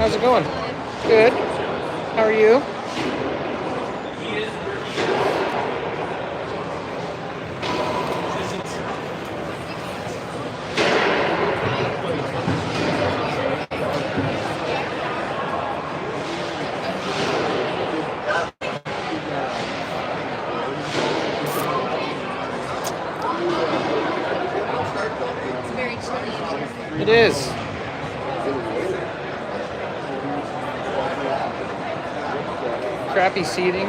How's it going? Good. How are you? It is. Crappy seating.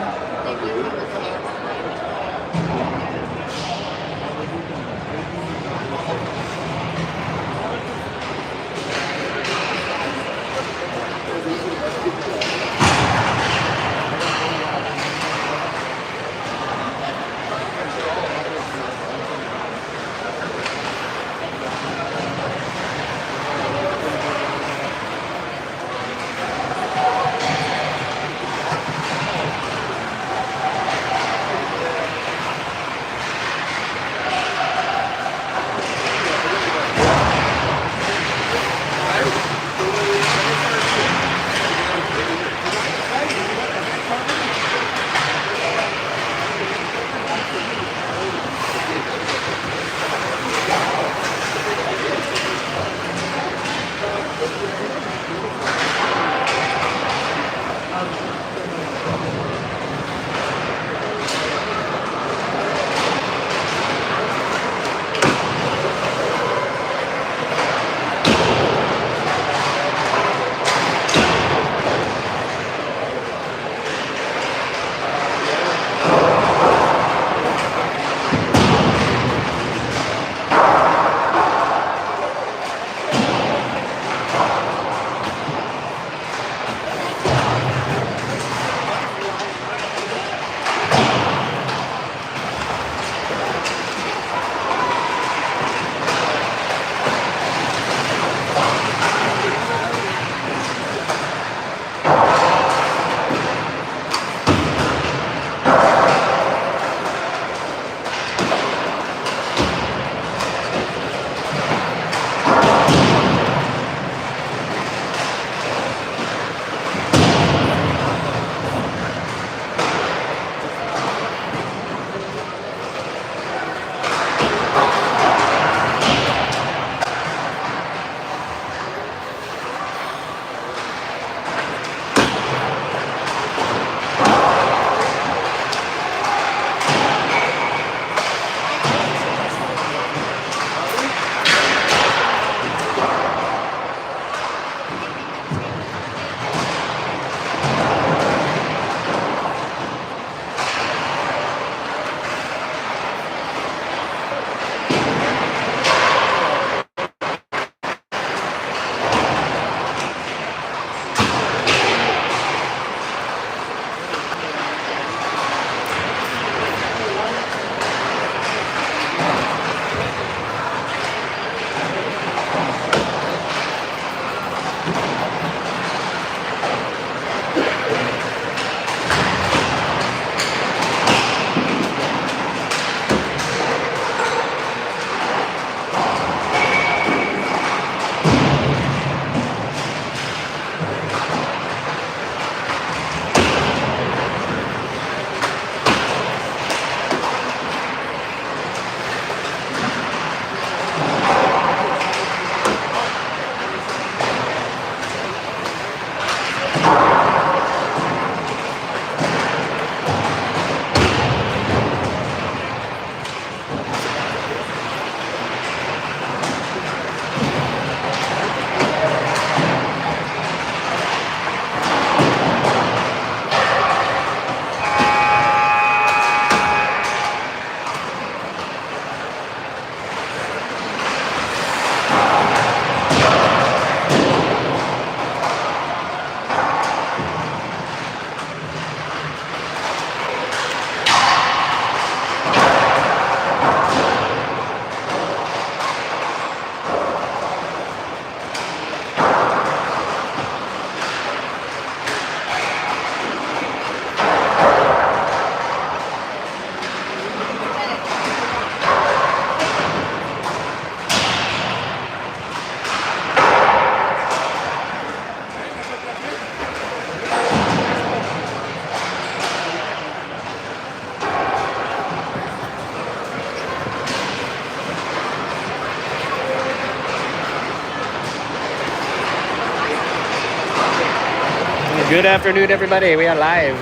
Good afternoon, everybody. We are live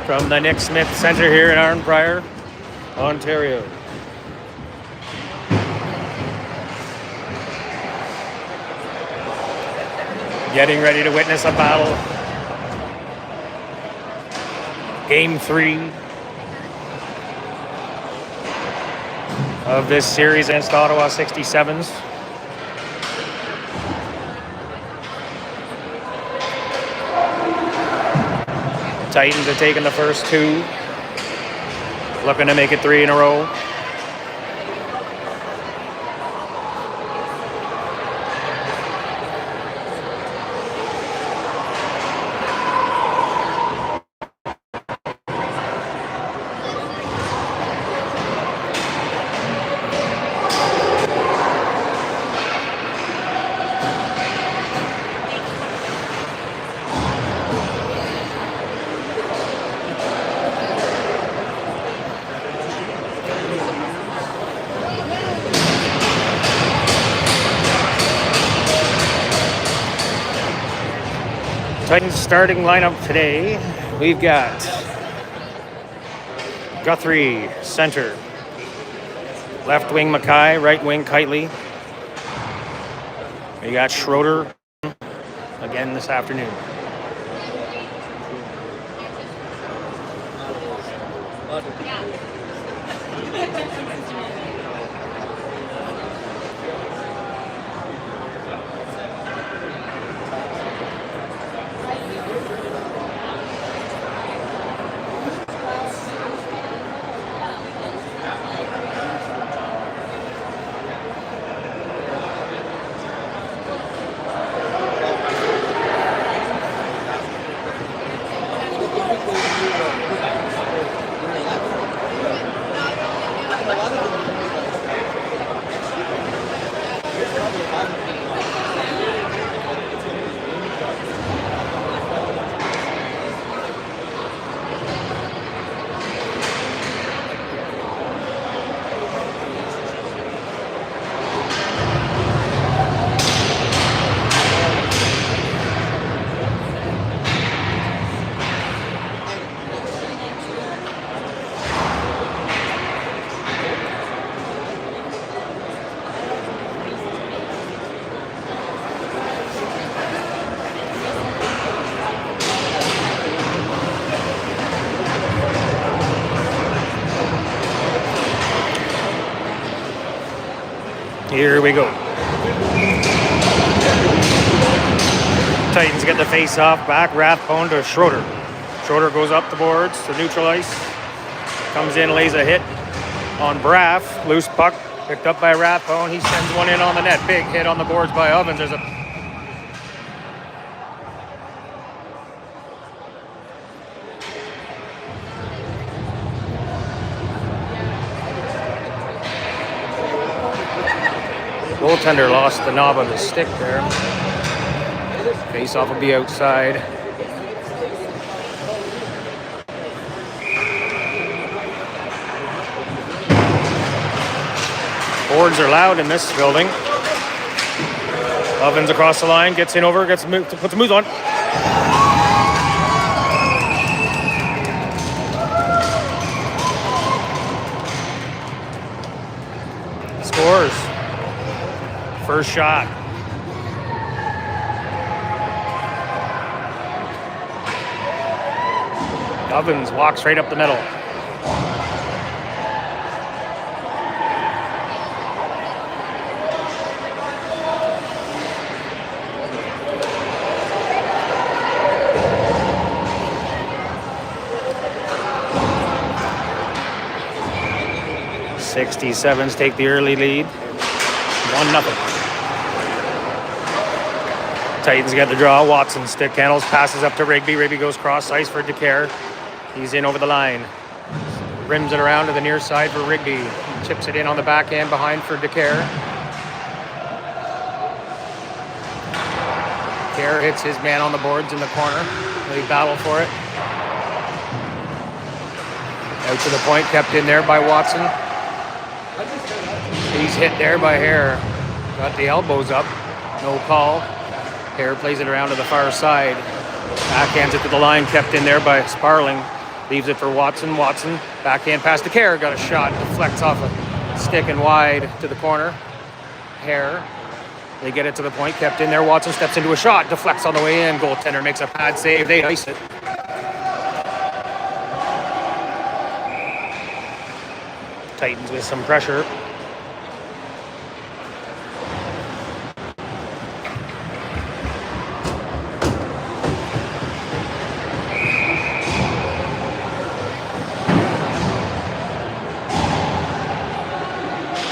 from the Nick Smith Center here in Arnprior, Ontario. Getting ready to witness a battle. Game 3 of this series against Ottawa 67s. Titans are taking the first 2, looking to make it 3 in a row. Titans starting lineup today, we've got Guthrie, center. Left wing Mackay, right wing Kitely. We got Schroeder again this afternoon. Here we go. Titans get the face off back. Rathbone to Schroeder. Schroeder goes up the boards to neutral ice. Comes in, lays a hit on Braff. Loose puck picked up by Rathbone. He sends one in on the net. Big hit on the boards by Ovens. There's a goaltender lost the knob of his stick there. Face-off will be outside. Boards are loud in this building. Ovens across the line, gets in over, puts the moves on. Scores. First shot. Ovens walks right up the middle. '67s take the early lead. 1-0. Titans get the draw. Watson stick handles, passes up to Rigby. Rigby goes cross ice for DeCare. He's in over the line. Rims it around to the near side for Rigby. Chips it in on the backhand behind for DeCare. DeCare hits his man on the boards in the corner. They battle for it. Out to the point, kept in there by Watson. He's hit there by Hare. Got the elbows up. No call. Hare plays it around to the far side. Backhands it to the line, kept in there by Sparling. Leaves it for Watson. Watson, backhand pass to Kerr. Got a shot, deflects off a stick and wide to the corner. Hare. They get it to the point, kept in there. Watson steps into a shot, deflects on the way in. Goaltender makes a pad save. They ice it. Titans with some pressure.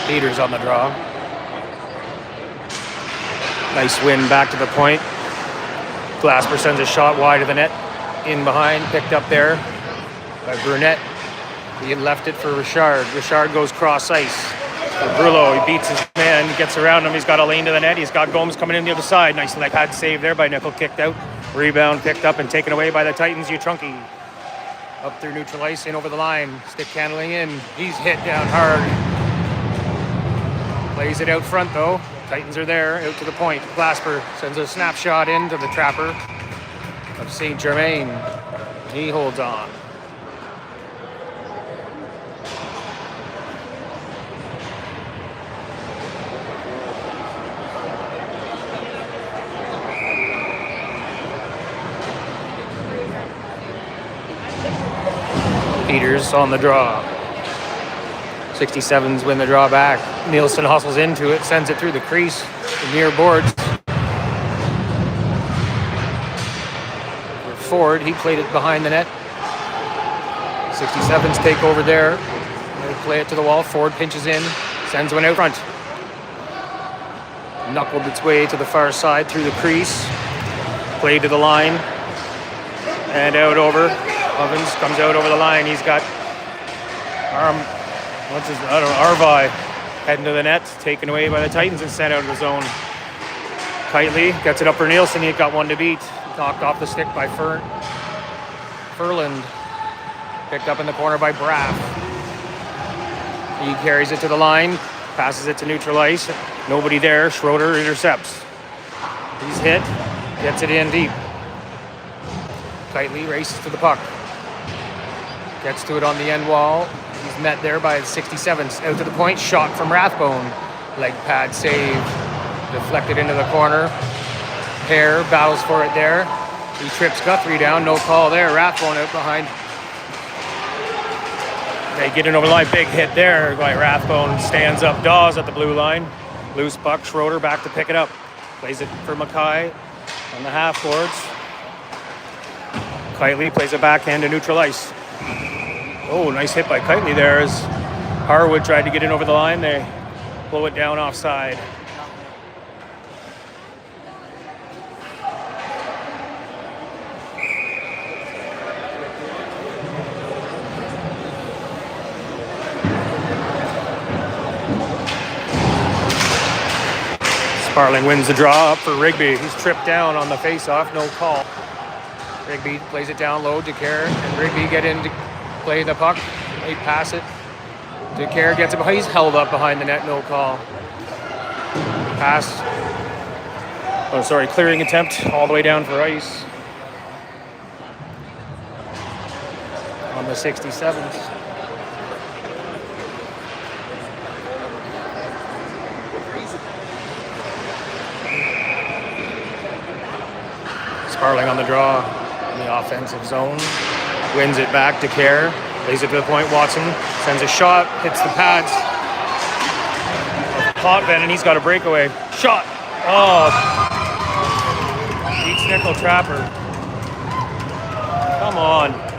Peters on the draw. Nice win back to the point. Glasper sends a shot wide of the net. In behind, picked up there by Brunette. He left it for Richard. Richard goes cross ice. For Brullo, he beats his man, gets around him. He's got a lane to the net. He's got Gomes coming in the other side. Nice leg pad save there by Nickel, kicked out. Rebound picked up and taken away by the Titans. Utrunki up through neutral ice, in over the line. Stick handling in. He's hit down hard. Plays it out front though. Titans are there, out to the point. Glasper sends a snapshot into the trapper of St. Germain. He holds on. Peters on the draw. 67s win the draw back. Nielsen hustles into it, sends it through the crease, the near boards. Ford, he played it behind the net. 67s take over there. They play it to the wall. Ford pinches in, sends one out front. Knuckled its way to the far side through the crease. Played to the line. And out over. Ovens comes out over the line. He's got Arvi heading to the net, taken away by the Titans and sent out of the zone. Kitely gets it up for Nielsen. He got one to beat. Knocked off the stick by Furland. Picked up in the corner by Braff. He carries it to the line, passes it to neutral ice. Nobody there. Schroeder intercepts. He's hit, gets it in deep. Kitely races to the puck. Gets to it on the end wall. He's met there by the 67s. Out to the point, shot from Rathbone. Leg pad save. Deflected into the corner. Hare battles for it there. He trips Guthrie down. No call there. Rathbone out behind. They get it over the line. Big hit there by Rathbone. Stands up. Dawes at the blue line. Loose puck. Schroeder back to pick it up. Plays it for Mackay on the half boards. Kitely plays it backhand to neutral ice. Oh, nice hit by Kitely there as Harwood tried to get in over the line. They blow it down offside. Sparling wins the draw up for Rigby. He's tripped down on the face-off, no call. Rigby plays it down low. DeCare and Rigby get in to play the puck. They pass it. DeCare gets it. He's held up behind the net, no call. Pass. Oh, sorry, clearing attempt all the way down for ice. On the 67s. Sparling on the draw in the offensive zone. Wins it back to Kerr. Lays it to the point. Watson sends a shot. Hits the pads. Potvin, and he's got a breakaway. Shot. Oh. Beats Nickel Trapper. Come on.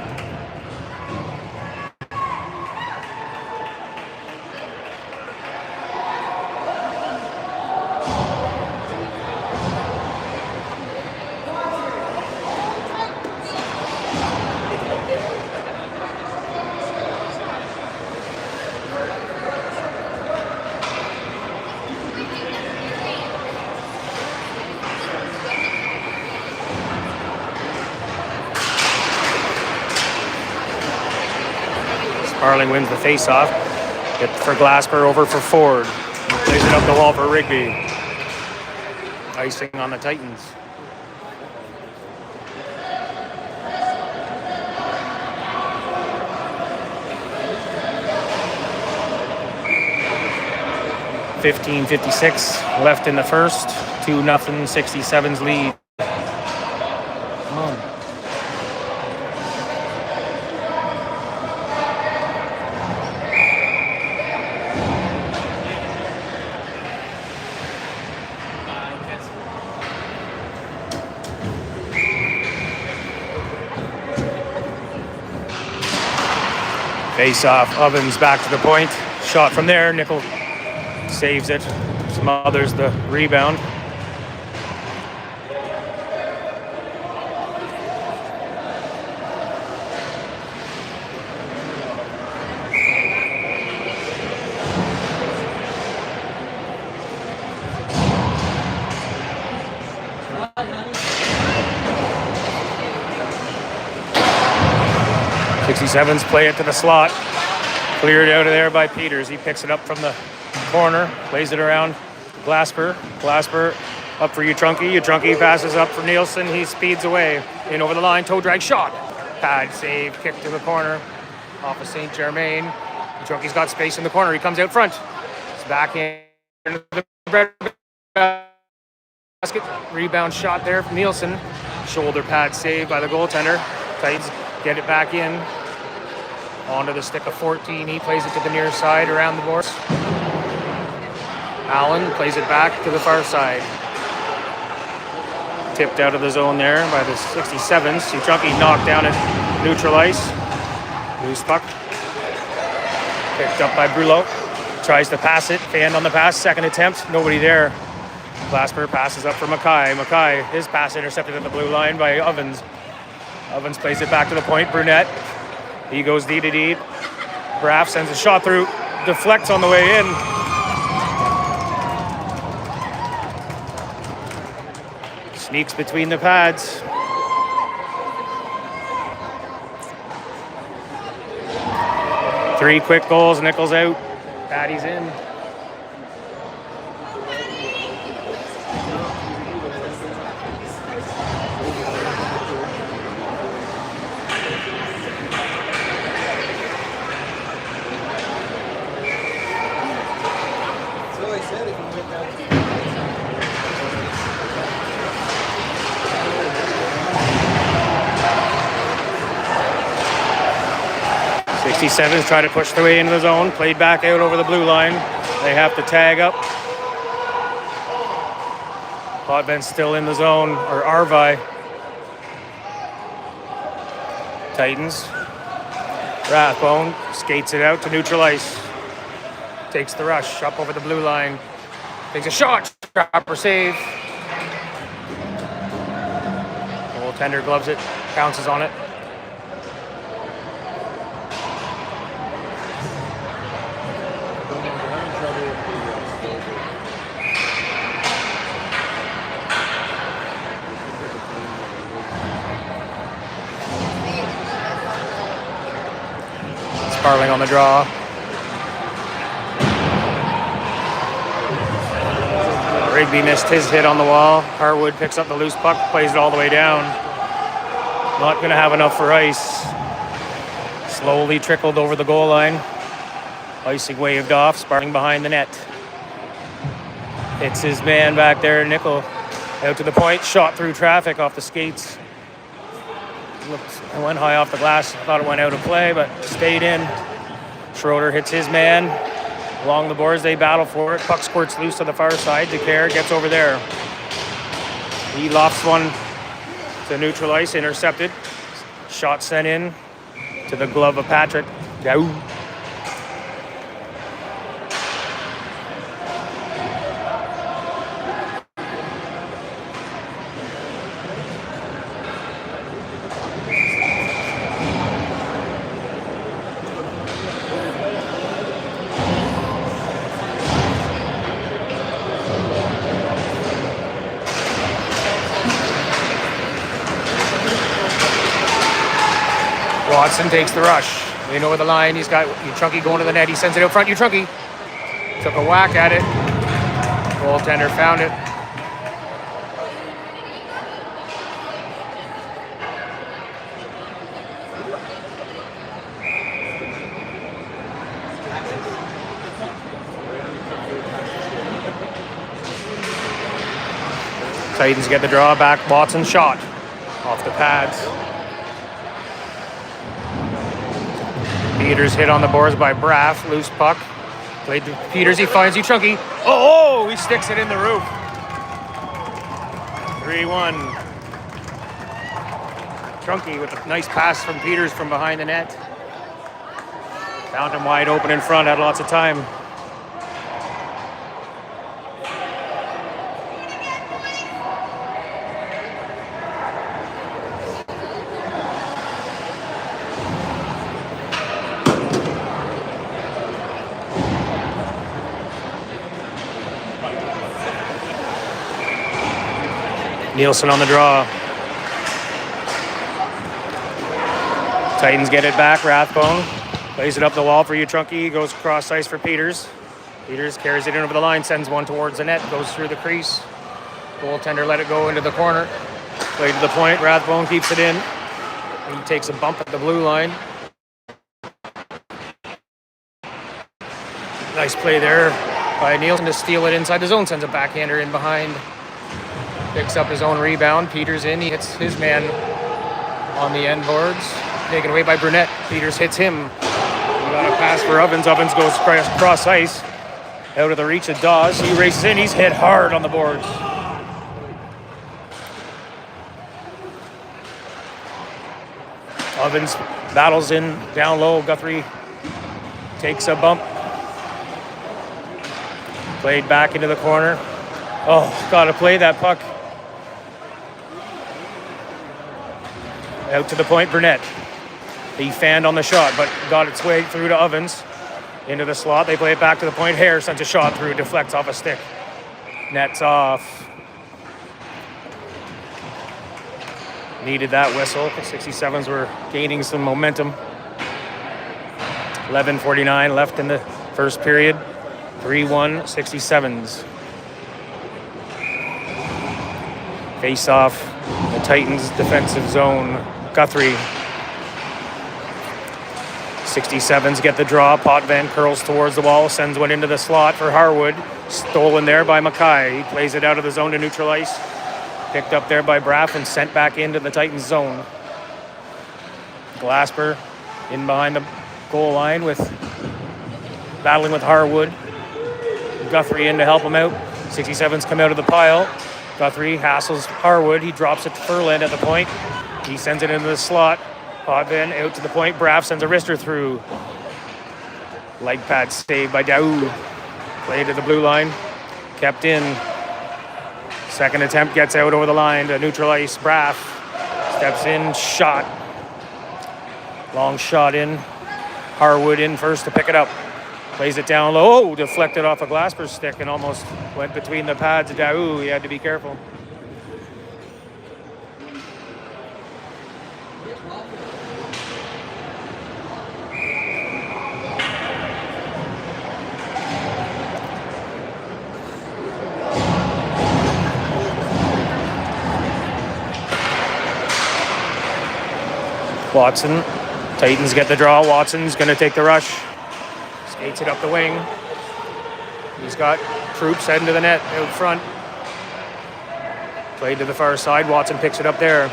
Sparling wins the face-off. Get for Glasper, over for Ford. He plays it up the wall for Rigby. Icing on the Titans. 15:56 left in the first. 2-0, 67's lead. Come on. Face off, Ovens back to the point. Shot from there, Nickel saves it, smothers the rebound. Sevens play it to the slot. Cleared out of there by Peters. He picks it up from the corner, plays it around Glasper. Glasper up for Utrunky. Utrunky passes up for Nielsen. He speeds away. In over the line, toe drag shot. Pad save, kick to the corner. Off of St. Germain. Utrunky's got space in the corner. He comes out front. He's back in the basket. Rebound shot there from Nielsen. Shoulder pad save by the goaltender. Titans get it back in. Onto the stick of 14. He plays it to the near side around the boards. Allen plays it back to the far side. Tipped out of the zone there by the 67s. Utrunky knocked down at neutral ice. Loose puck. Picked up by Brulot. Tries to pass it. Fanned on the pass. Second attempt. Nobody there. Glasper passes up for Mackay. Mackay, his pass intercepted at the blue line by Ovens. Ovens plays it back to the point. Brunette. He goes D to D. Braff sends a shot through. Deflects on the way in. Sneaks between the pads. Three quick goals. Nichols out. Patty's in. Sevens try to push their way into the zone. Played back out over the blue line. They have to tag up. Potvin still in the zone, or Arvi. Titans. Rathbone skates it out to neutral ice. Takes the rush up over the blue line. Takes a shot. Proper save. Goaltender gloves it. Pounces on it. Sparling on the draw. Rigby missed his hit on the wall. Harwood picks up the loose puck, plays it all the way down. Not going to have enough for ice. Slowly trickled over the goal line. Icing waved off, Sparling behind the net. Hits his man back there, Nickel. Out to the point, shot through traffic off the skates. It went high off the glass. Thought it went out of play, but stayed in. Schroeder hits his man. Along the boards, they battle for it. Puck squirts loose to the far side. DeCare gets over there. He lofts one to neutral ice, intercepted. Shot sent in to the glove of Patrick. Gau. Watson takes the rush. In over the line. He's got Utrunky going to the net. He sends it out front. Utrunky took a whack at it. Goaltender found it. Titans get the draw back. Watson shot off the pads. Peters hit on the boards by Braff. Loose puck. Played to Peters. He finds you, Chunky. Oh, he sticks it in the roof. 3-1. Chunky with a nice pass from Peters from behind the net. Found him wide open in front. Had lots of time. Nielsen on the draw. Titans get it back. Rathbone plays it up the wall for you, Trunky. Goes across ice for Peters. Peters carries it in over the line, sends one towards the net, goes through the crease. Goaltender let it go into the corner. Played to the point. Rathbone keeps it in. He takes a bump at the blue line. Nice play there by Nielsen to steal it inside the zone. Sends a backhander in behind. Picks up his own rebound. Peters in. He hits his man on the end boards. Taken away by Burnett. Peters hits him. He got a pass for Ovens. Ovens goes cross ice. Out of the reach of Dawes. He races in. He's hit hard on the boards. Ovens battles in down low. Guthrie takes a bump. Played back into the corner. Oh, gotta play that puck. Out to the point, Burnett. He fanned on the shot, but got its way through to Ovens. Into the slot, they play it back to the point. Hare sends a shot through, deflects off a stick. Nets off. Needed that whistle. The 67s were gaining some momentum. 11:49 left in the first period. 3-1, 67s. Face off the Titans' defensive zone. Guthrie. 67s get the draw. Potvin curls towards the wall, sends one into the slot for Harwood. Stolen there by Mackay. He plays it out of the zone to neutral ice. Picked up there by Braff and sent back into the Titans' zone. Glasper in behind the goal line with battling with Harwood. Guthrie in to help him out. 67s come out of the pile. Guthrie hassles Harwood. He drops it to Furland at the point. He sends it into the slot. Potvin out to the point. Braff sends a wrister through. Leg pad saved by Daou. Played to the blue line. Kept in. Second attempt gets out over the line to neutral ice. Braff steps in. Shot. Long shot in. Harwood in first to pick it up. Plays it down low. Oh, deflected off a Glasper's stick and almost went between the pads of Daou. He had to be careful. Watson. Titans get the draw. Watson's going to take the rush. Skates it up the wing. He's got troops heading to the net out front. Played to the far side. Watson picks it up there.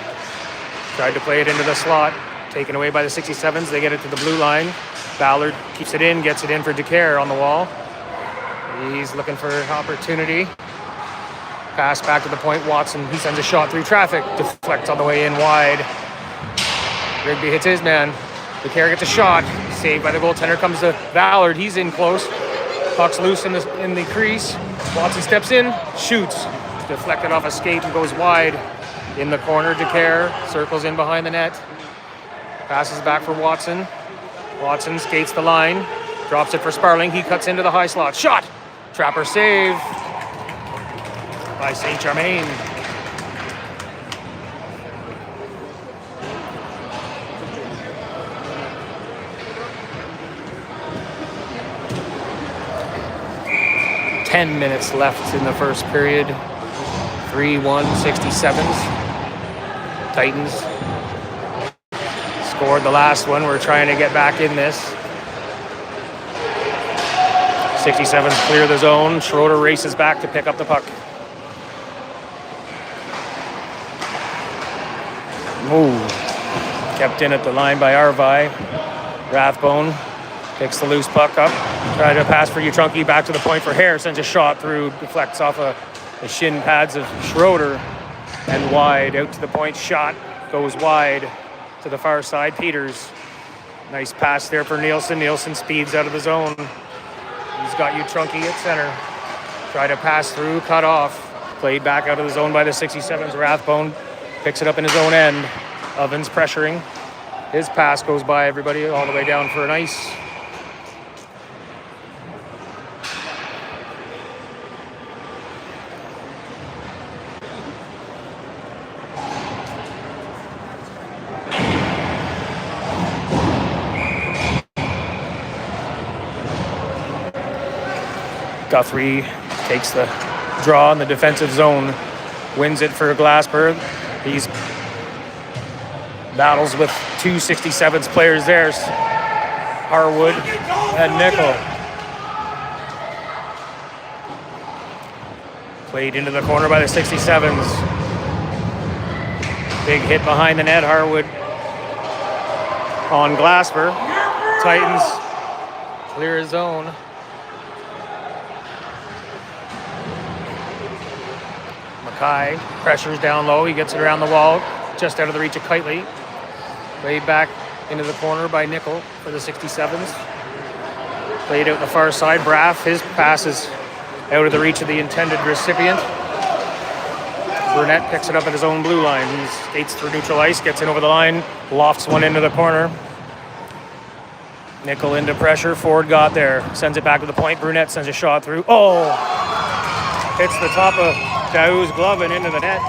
Tried to play it into the slot. Taken away by the 67s. They get it to the blue line. Ballard keeps it in. Gets it in for DeCare on the wall. He's looking for opportunity. Pass back to the point. Watson. He sends a shot through traffic. Deflects on the way in wide. Rigby hits his man. DeCare gets a shot. Saved by the goaltender. Comes to Ballard. He's in close. Puck's loose in the crease. Watson steps in. Shoots. Deflected off a skate and goes wide in the corner. DeCare circles in behind the net. Passes back for Watson. Watson skates the line. Drops it for Sparling. He cuts into the high slot. Shot! Trapper save by St. Germain. Ten minutes left in the first period. 3-1, 67s. Titans scored the last one. We're trying to get back in this. 67s clear the zone. Schroeder races back to pick up the puck. Ooh. Kept in at the line by Arvi. Rathbone picks the loose puck up. Try to pass for Utrunki. Back to the point for Hare. Sends a shot through. Deflects off the shin pads of Schroeder. And wide. Out to the point. Shot. Goes wide to the far side. Peters. Nice pass there for Nielsen. Nielsen speeds out of the zone. He's got Utrunki at center. Try to pass through. Cut off. Played back out of the zone by the 67's. Rathbone picks it up in his own end. Ovens pressuring. His pass goes by everybody all the way down for an ice. Guthrie takes the draw in the defensive zone. Wins it for Glasper. He's battles with two 67s players there, Harwood and Nickel. Played into the corner by the 67s. Big hit behind the net, Harwood on Glasper. Titans clear his zone. Mackay pressures down low, he gets it around the wall, just out of the reach of Kitely. Played back into the corner by Nickel for the 67s. Played out the far side. Braff, his pass is out of the reach of the intended recipient. Burnett picks it up at his own blue line. He skates through neutral ice, gets in over the line, lofts one into the corner. Nickel into pressure. Ford got there. Sends it back to the point. Brunette sends a shot through. Oh! Hits the top of Daou's glove and into the net.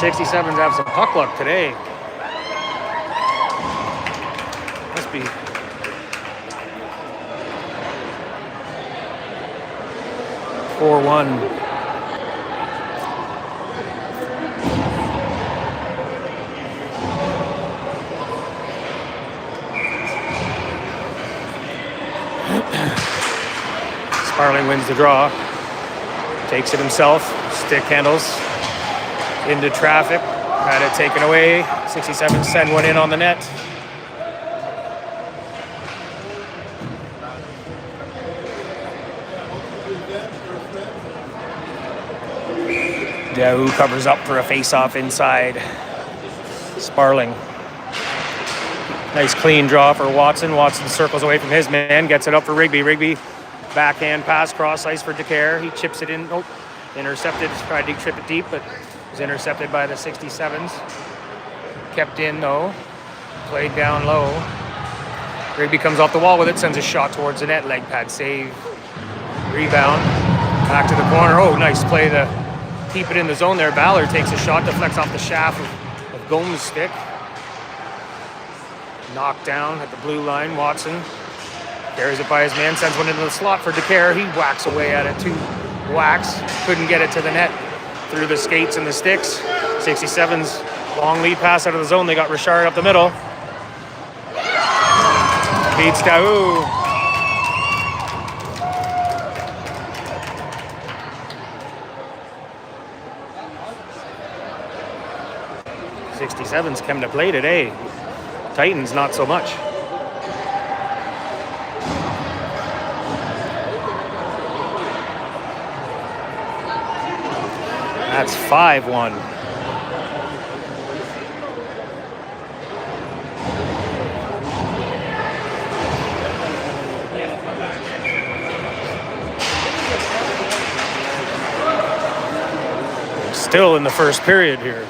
67s have some puck luck today. Must be. (4-1). Sparling wins the draw. Takes it himself. Stick handles into traffic. Had it taken away. 67 send one in on the net. Daou covers up for a face-off inside. Sparling. Nice clean draw for Watson. Watson circles away from his man. Gets it up for Rigby. Rigby backhand pass cross ice for DeCare. He chips it in. Oh, intercepted. Tried to trip it deep, but was intercepted by the 67s. Kept in though. Played down low. Rigby comes off the wall with it. Sends a shot towards the net. Leg pad save. Rebound. Back to the corner. Oh, nice play to keep it in the zone there. Ballard takes a shot. Deflects off the shaft of Gomes' stick. Knocked down at the blue line. Watson carries it by his man, sends one into the slot for DeCare. He whacks away at it. Two whacks. Couldn't get it to the net through the skates and the sticks. 67's long lead pass out of the zone. They got Richard up the middle. Beats Daou. '67's come to play today. Titans, not so much. That's 5-1. Still in the first period here.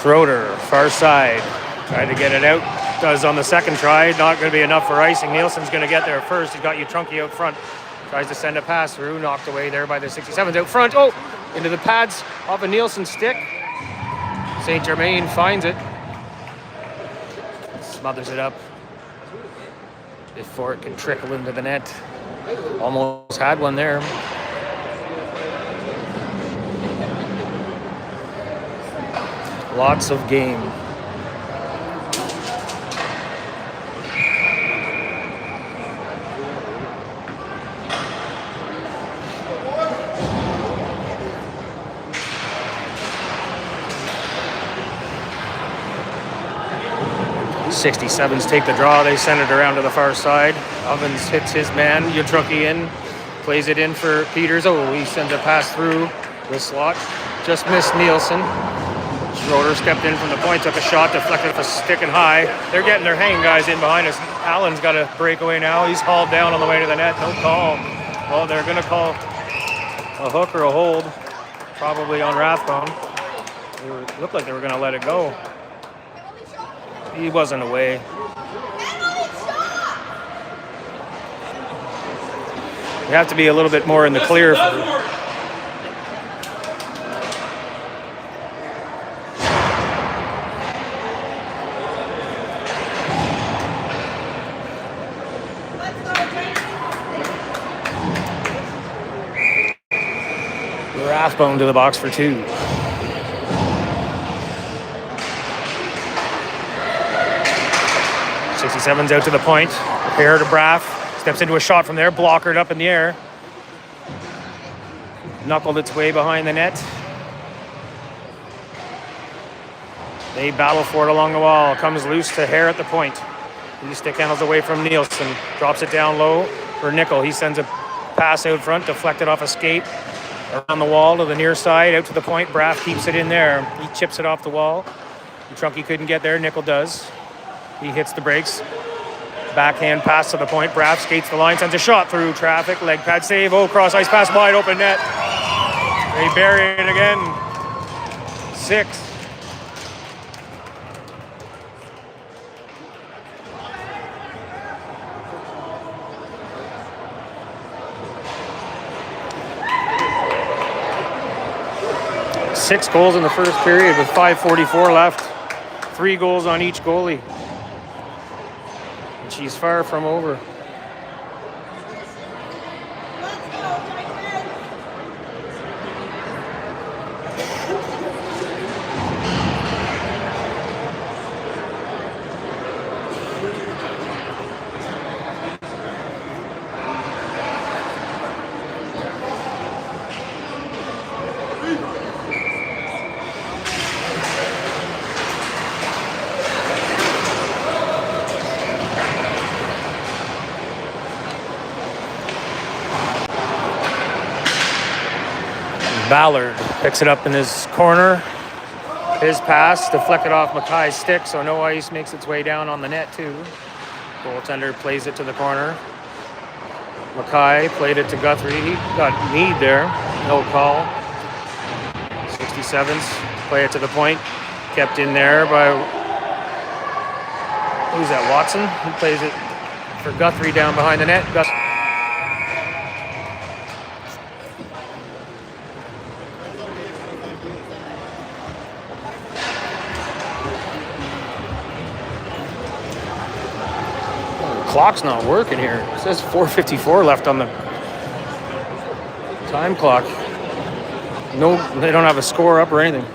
Schroeder, far side, tried to get it out. Does on the second try. Not going to be enough for icing. Nielsen's going to get there first. He's got Utrunki out front. Tries to send a pass through. Knocked away there by the 67s out front. Oh, into the pads off a Nielsen stick. St. Germain finds it. Smothers it up before it can trickle into the net. Almost had one there. Lots of game. 67s take the draw. They send it around to the far side. Ovens hits his man. U14 in. Plays it in for Peters. Oh, he sends a pass through the slot. Just missed Nielsen. Schroeder stepped in from the point, took a shot, deflected for sticking high. They're getting their hanging guys in behind us. Allen's got a breakaway now. He's hauled down on the way to the net. No call. Well, they're going to call a hook or a hold, probably on Rathbone. It looked like they were going to let it go. He wasn't away. You have to be a little bit more in the clear. Rathbone to the box for 2. '67's out to the point. Repair to Braff. Steps into a shot from there. Blockered up in the air. Knuckled its way behind the net. They battle for it along the wall. Comes loose to Hare at the point. He stick handles away from Nielsen. Drops it down low for Nickel. He sends a pass out front. Deflected off a skate. Around the wall to the near side. Out to the point. Braff keeps it in there. He chips it off the wall. Trunky couldn't get there. Nickel does. He hits the brakes. Backhand pass to the point. Braff skates the line. Sends a shot through traffic. Leg pad save. Oh, cross ice pass. Wide open net. They bury it again. 6. Six goals in the first period with 5:44 left. 3 goals on each goalie. And she's far from over. Ballard picks it up in his corner. His pass deflected off Mackay's stick, so no ice, makes its way down on the net too. Goaltender plays it to the corner. Mackay played it to Guthrie. He got kneed there. No call. 67s play it to the point. Kept in there by, who's that, Watson? He plays it for Guthrie down behind the net. Clock's not working here. It says 4:54 left on the time clock. No, they don't have a score up or anything.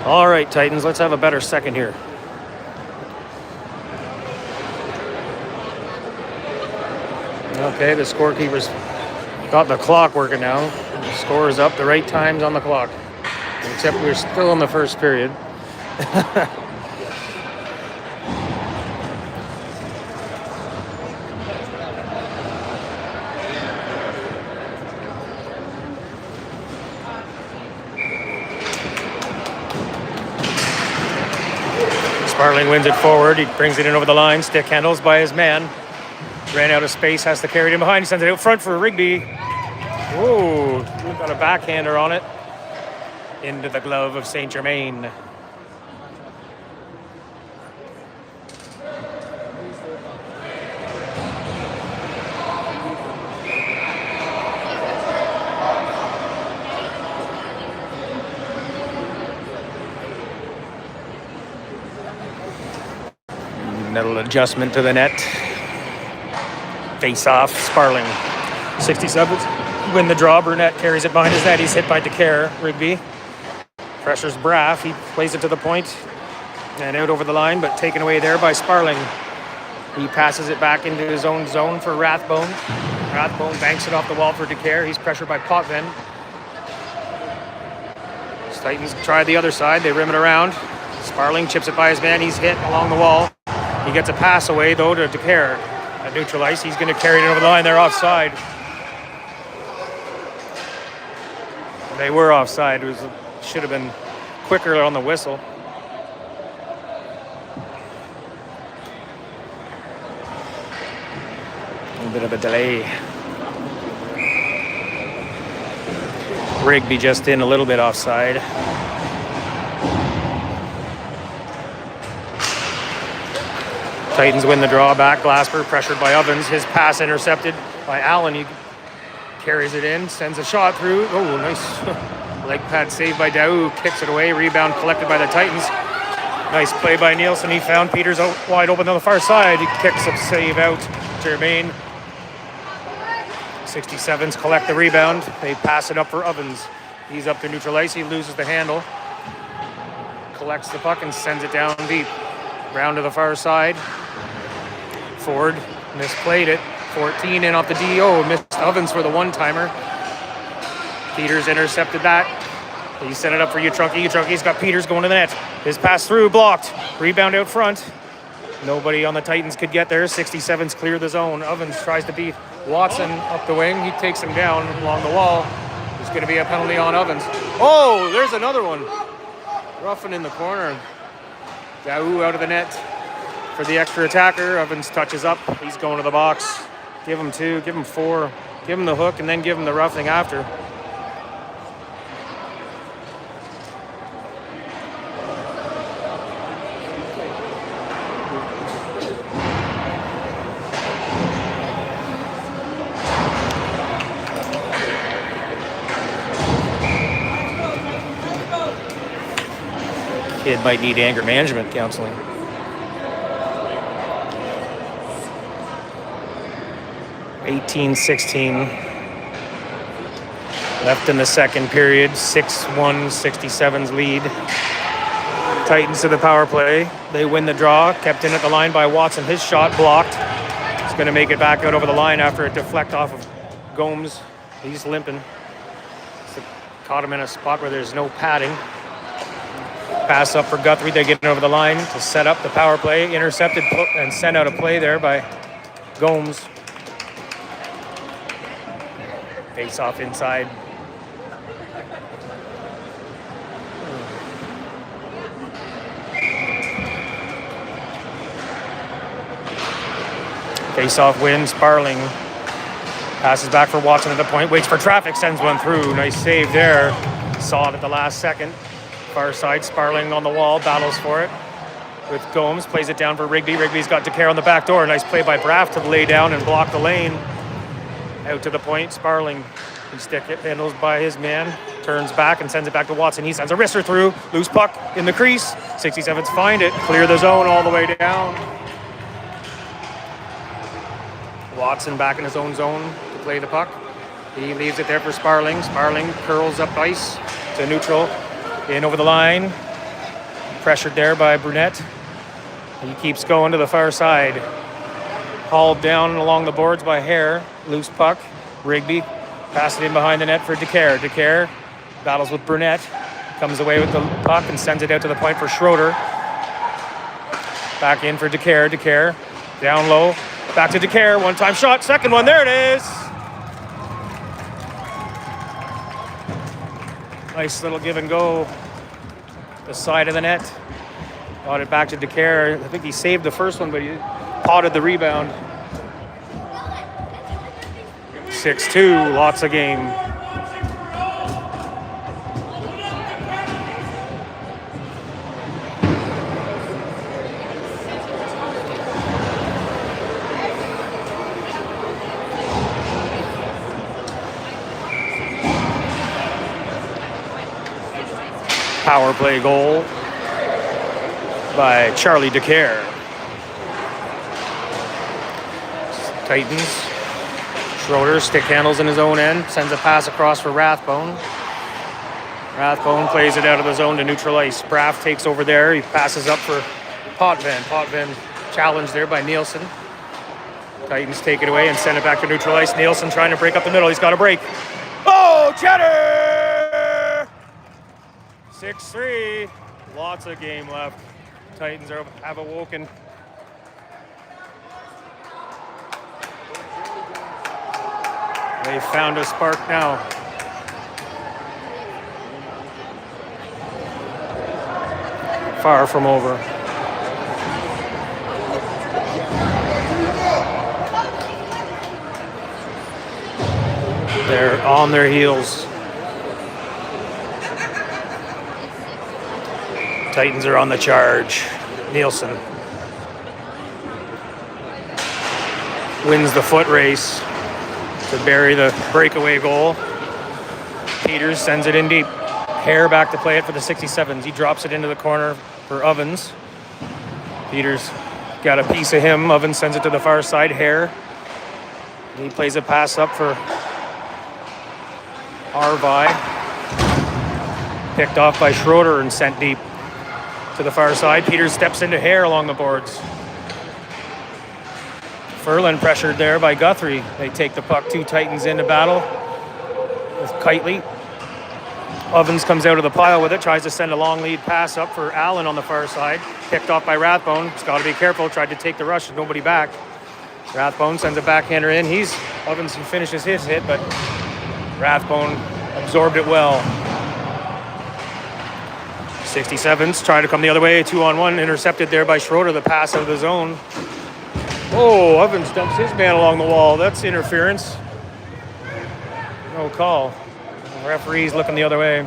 All right, Titans, let's have a better second here. Okay, the scorekeeper's got the clock working now. The score is up, the right time's on the clock. Except we're still in the first period. Sparling wins it forward. He brings it in over the line. Stick handles by his man. Ran out of space, has to carry it in behind. He sends it out front for Rigby. Ooh, got a backhander on it. into the glove of Saint Germain. Little adjustment to the net. Face off, Sparling. 67s win the draw. Brunette carries it behind his net. He's hit by DeCare. Rigby pressures Braff. He plays it to the point and out over the line, but taken away there by Sparling. He passes it back into his own zone for Rathbone. Rathbone banks it off the wall for DeCare. He's pressured by Potvin. Titans try the other side. They rim it around. Sparling chips it by his man. He's hit along the wall. He gets a pass away, though, to DeCare. At neutral ice, he's going to carry it over the line. They're offside. They were offside. It should have been quicker on the whistle. A little bit of a delay. Rigby just in a little bit offside. Titans win the draw back. Glasper pressured by Ovens. His pass intercepted by Allen. He carries it in, sends a shot through. Oh, nice leg pad save by Daou. Kicks it away. Rebound collected by the Titans. Nice play by Nielsen. He found Peters out wide open on the far side. He kicks a save out. Germain. 67s collect the rebound. They pass it up for Ovens. He's up to neutral ice. He loses the handle. Collects the puck and sends it down deep. Round to the far side. Ford misplayed it. 14 in off the DO. Missed Ovens for the one-timer. Peters intercepted that. He set it up for Utrunki. Utrunki's got Peters going to the net. His pass through, blocked. Rebound out front. Nobody on the Titans could get there. 67s clear the zone. Ovens tries to beat Watson up the wing. He takes him down along the wall. There's going to be a penalty on Ovens. Oh, there's another one. Roughing in the corner. Daou out of the net for the extra attacker. Ovens touches up. He's going to the box. Give him 2, give him 4, give him the hook, and then give him the roughing after. Kid might need anger management counseling. 18-16 left in the second period. 6-1, 67's lead. Titans to the power play. They win the draw. Kept in at the line by Watson. His shot blocked. He's going to make it back out over the line after it deflect off of Gomes. He's limping. Caught him in a spot where there's no padding. Pass up for Guthrie. They get over the line to set up the power play. Intercepted and sent out a play there by Gomes. Face off inside. Face off win. Sparling passes back for Watson at the point. Waits for traffic. Sends one through. Nice save there. Saw it at the last second. Far side. Sparling on the wall. Battles for it with Gomes. Plays it down for Rigby. Rigby's got DeCare on the back door. Nice play by Braff to lay down and block the lane. Out to the point, Sparling. He stick it, handles by his man, turns back and sends it back to Watson. He sends a wrister through, loose puck in the crease. 67s find it, clear the zone all the way down. Watson back in his own zone to play the puck. He leaves it there for Sparling. Sparling curls up ice to neutral, in over the line. Pressured there by Brunette. He keeps going to the far side. Hauled down along the boards by Hare. Loose puck. Rigby passes it in behind the net for DeCare. DeCare battles with Brunette. Comes away with the puck and sends it out to the point for Schroeder. Back in for DeCare. DeCare down low. Back to DeCare. One-time shot. Second one. There it is. Nice little give and go. The side of the net. Got it back to DeCare. I think he saved the first one, but he potted the rebound. 6-2, lots of game. Power play goal by Charlie DeCare. Titans. Schroeder stick handles in his own end, sends a pass across for Rathbone. Rathbone plays it out of the zone to neutral ice. Braff takes over there. He passes up for Potvin. Potvin challenged there by Nielsen. Titans take it away and send it back to neutral ice. Nielsen trying to break up the middle. He's got a break. Oh, Cheddar! 6-3. Lots of game left. Titans have awoken. They found a spark now. Far from over. They're on their heels. Titans are on the charge. Nielsen wins the foot race to bury the breakaway goal. Peters sends it in deep. Hare back to play it for the 67s. He drops it into the corner for Ovens. Peters got a piece of him. Ovens sends it to the far side. Hare. He plays a pass up for Arvi. Picked off by Schroeder and sent deep to the far side. Peters steps into Hare along the boards. Ferland pressured there by Guthrie. They take the puck. Two Titans into battle with Kitely. Ovens comes out of the pile with it, tries to send a long lead pass up for Allen on the far side. Picked off by Rathbone. He's got to be careful. Tried to take the rush. Nobody back. Rathbone sends a backhander in. Ovens who finishes his hit, but Rathbone absorbed it well. 67s try to come the other way. 2-on-1 intercepted there by Schroeder. The pass out of the zone. Oh, Ovens dumps his man along the wall. That's interference. No call. The referee's looking the other way.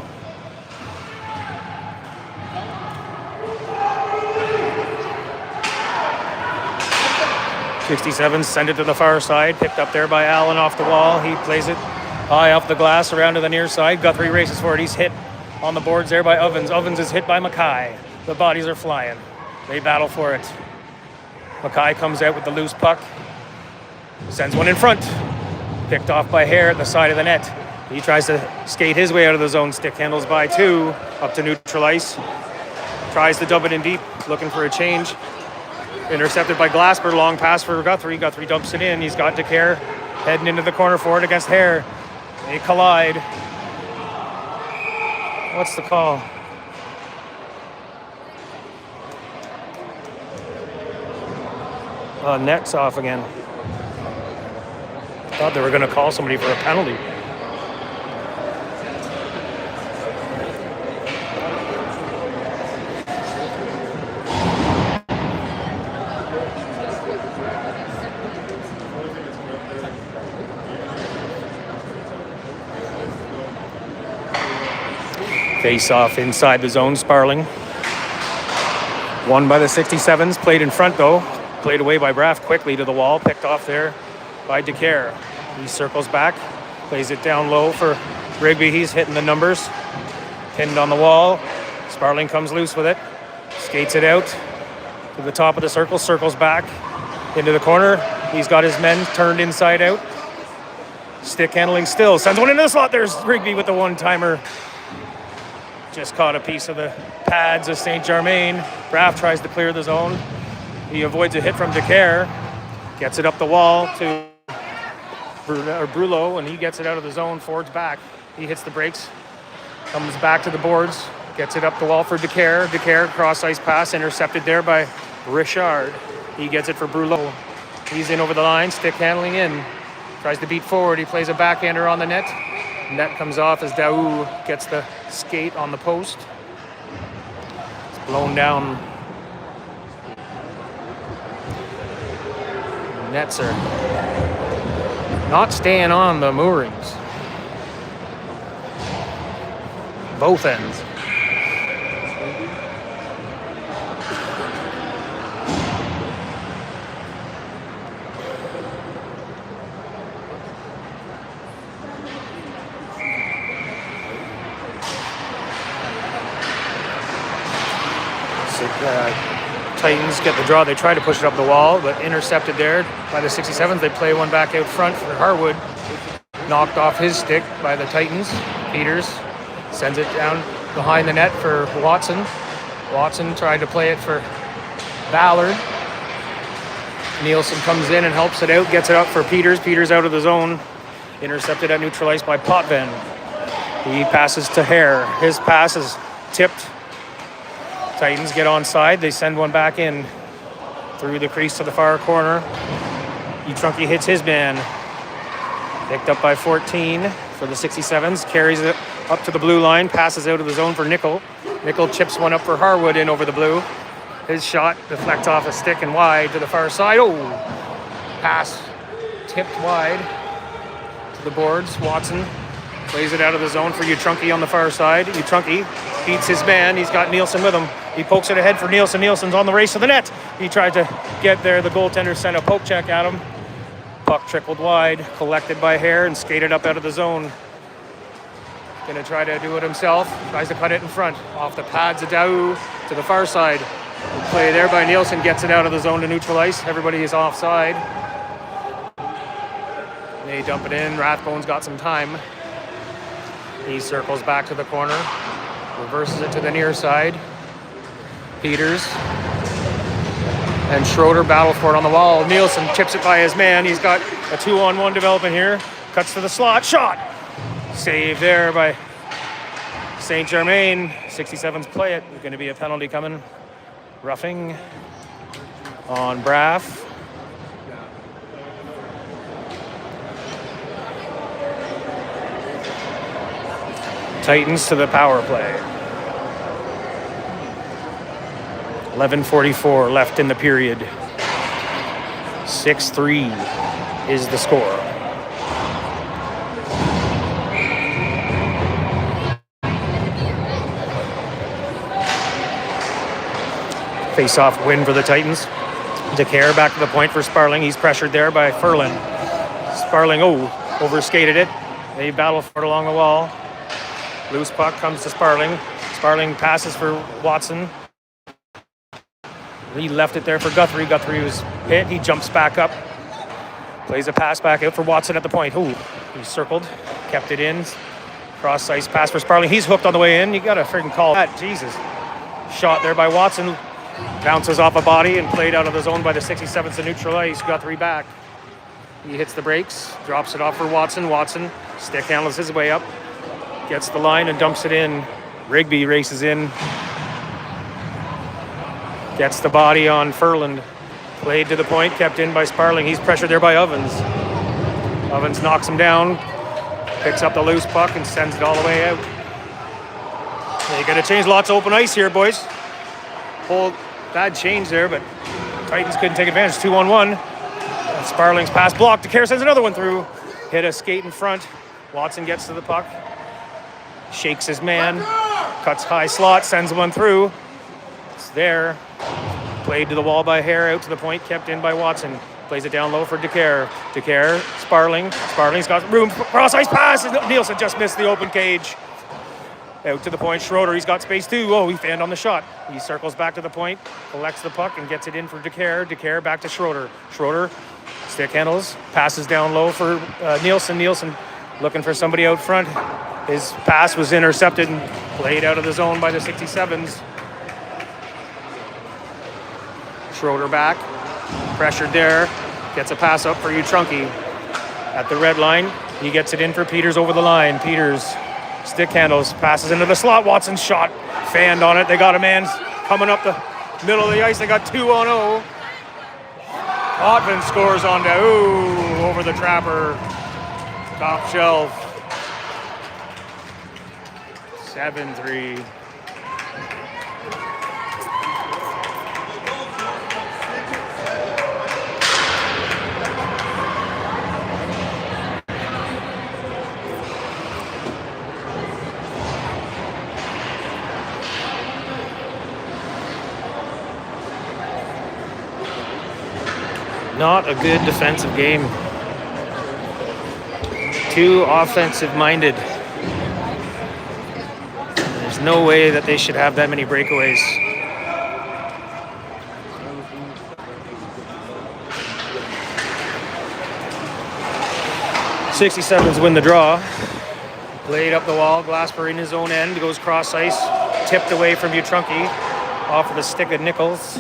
'67 send it to the far side. Picked up there by Allen off the wall. He plays it high off the glass around to the near side. Guthrie races for it. He's hit on the boards there by Ovens. Ovens is hit by Mackay. The bodies are flying. They battle for it. Mackay comes out with the loose puck. Sends one in front. Picked off by Hare at the side of the net. He tries to skate his way out of the zone. Stick handles by two. Up to neutral ice. Tries to dump it in deep. Looking for a change. Intercepted by Glasper. Long pass for Guthrie. Guthrie dumps it in. He's got DeCare heading into the corner for it against Hare. They collide. What's the call? Net's off again. Thought they were going to call somebody for a penalty. Face off inside the zone, Sparling. Won by the 67s, played in front though. Played away by Braff quickly to the wall, picked off there by DeCare. He circles back, plays it down low for Rigby. He's hitting the numbers. Pinned on the wall. Sparling comes loose with it. Skates it out to the top of the circle, circles back into the corner. He's got his men turned inside out. Stick handling still. Sends one into the slot. There's Rigby with the one-timer. Just caught a piece of the pads of St. Germain. Braff tries to clear the zone. He avoids a hit from DeCare. Gets it up the wall to Brulot, and he gets it out of the zone, forwards back. He hits the brakes, comes back to the boards, gets it up the wall for DeCare. DeCare, cross-ice pass, intercepted there by Richard. He gets it for Brulot. He's in over the line, stick handling in. Tries to beat forward. He plays a backhander on the net. Net comes off as Daou gets the skate on the post. It's blown down. Nets are not staying on the moorings. Both ends. Titans get the draw. They try to push it up the wall, but intercepted there by the 67s. They play one back out front for Harwood. Knocked off his stick by the Titans. Peters sends it down behind the net for Watson. Watson tried to play it for Ballard. Nielsen comes in and helps it out, gets it up for Peters. Peters out of the zone. Intercepted and neutralized by Potvin. He passes to Hare. His pass is tipped. Titans get onside. They send one back in through the crease to the far corner. Utrunke hits his man. Picked up by 14 for the 67s. Carries it up to the blue line. Passes out of the zone for Nickel. Nickel chips one up for Harwood in over the blue. His shot deflects off a stick and wide to the far side. Oh! Pass tipped wide to the boards. Watson plays it out of the zone for Utrunke on the far side. Utrunke beats his man. He's got Nielsen with him. He pokes it ahead for Nielsen. Nielsen's on the race to the net. He tried to get there. The goaltender sent a poke check at him. Puck trickled wide, collected by Hare and skated up out of the zone. Gonna try to do it himself. Tries to cut it in front. Off the pads of Daou to the far side. The play there by Nielsen gets it out of the zone to neutral ice. Everybody is offside. They dump it in. Rathbone's got some time. He circles back to the corner. Reverses it to the near side. Peters and Schroeder battle for it on the wall. Nielsen chips it by his man. He's got a 2-on-1 development here. Cuts to the slot. Shot! Save there by St. Germain. 67s play it. There's going to be a penalty coming. Roughing on Braff. Titans to the power play. 11:44 left in the period. 6-3 is the score. Face-off win for the Titans. DeCare back to the point for Sparling. He's pressured there by Ferland. Sparling, overskated it. They battle for it along the wall. Loose puck comes to Sparling. Sparling passes for Watson. He left it there for Guthrie. Guthrie was hit. He jumps back up. Plays a pass back out for Watson at the point. He circled, kept it in. Cross ice pass for Sparling. He's hooked on the way in. You got to freaking call that. Jesus. Shot there by Watson. Bounces off a body and played out of the zone by the 67th to neutral ice. Guthrie back. He hits the brakes. Drops it off for Watson. Watson stick handles his way up. Gets the line and dumps it in. Rigby races in. Gets the body on Ferland. Played to the point, kept in by Sparling. He's pressured there by Ovens. Ovens knocks him down. Picks up the loose puck and sends it all the way out. They got to change lots of open ice here, boys. Whole bad change there, but Titans couldn't take advantage. 2-on-1. And Sparling's pass blocked. DeCare sends another one through. Hit a skate in front. Watson gets to the puck. Shakes his man. Cuts high slot, sends one through. It's there. Played to the wall by Hare, out to the point, kept in by Watson. Plays it down low for DeCare. DeCare, Sparling. Sparling's got room. Cross ice pass. Nielsen just missed the open cage. Out to the point, Schroeder. He's got space too. He fanned on the shot. He circles back to the point, collects the puck, and gets it in for DeCare. DeCare back to Schroeder. Schroeder stick handles, passes down low for Nielsen. Nielsen looking for somebody out front. His pass was intercepted and played out of the zone by the 67s. Schroeder back, pressured there, gets a pass up for Utrunke. At the red line, he gets it in for Peters over the line. Peters stick handles, passes into the slot. Watson's shot, fanned on it. They got a man coming up the middle of the ice. They got 2-on-0. Potvin scores on Daou over the trapper. Top shelf. 7-3. Not a good defensive game. Too offensive-minded. There's no way that they should have that many breakaways. 67s win the draw. Played up the wall, Glasper in his own end, goes cross ice, tipped away from Utrunki, off of the stick of Nichols.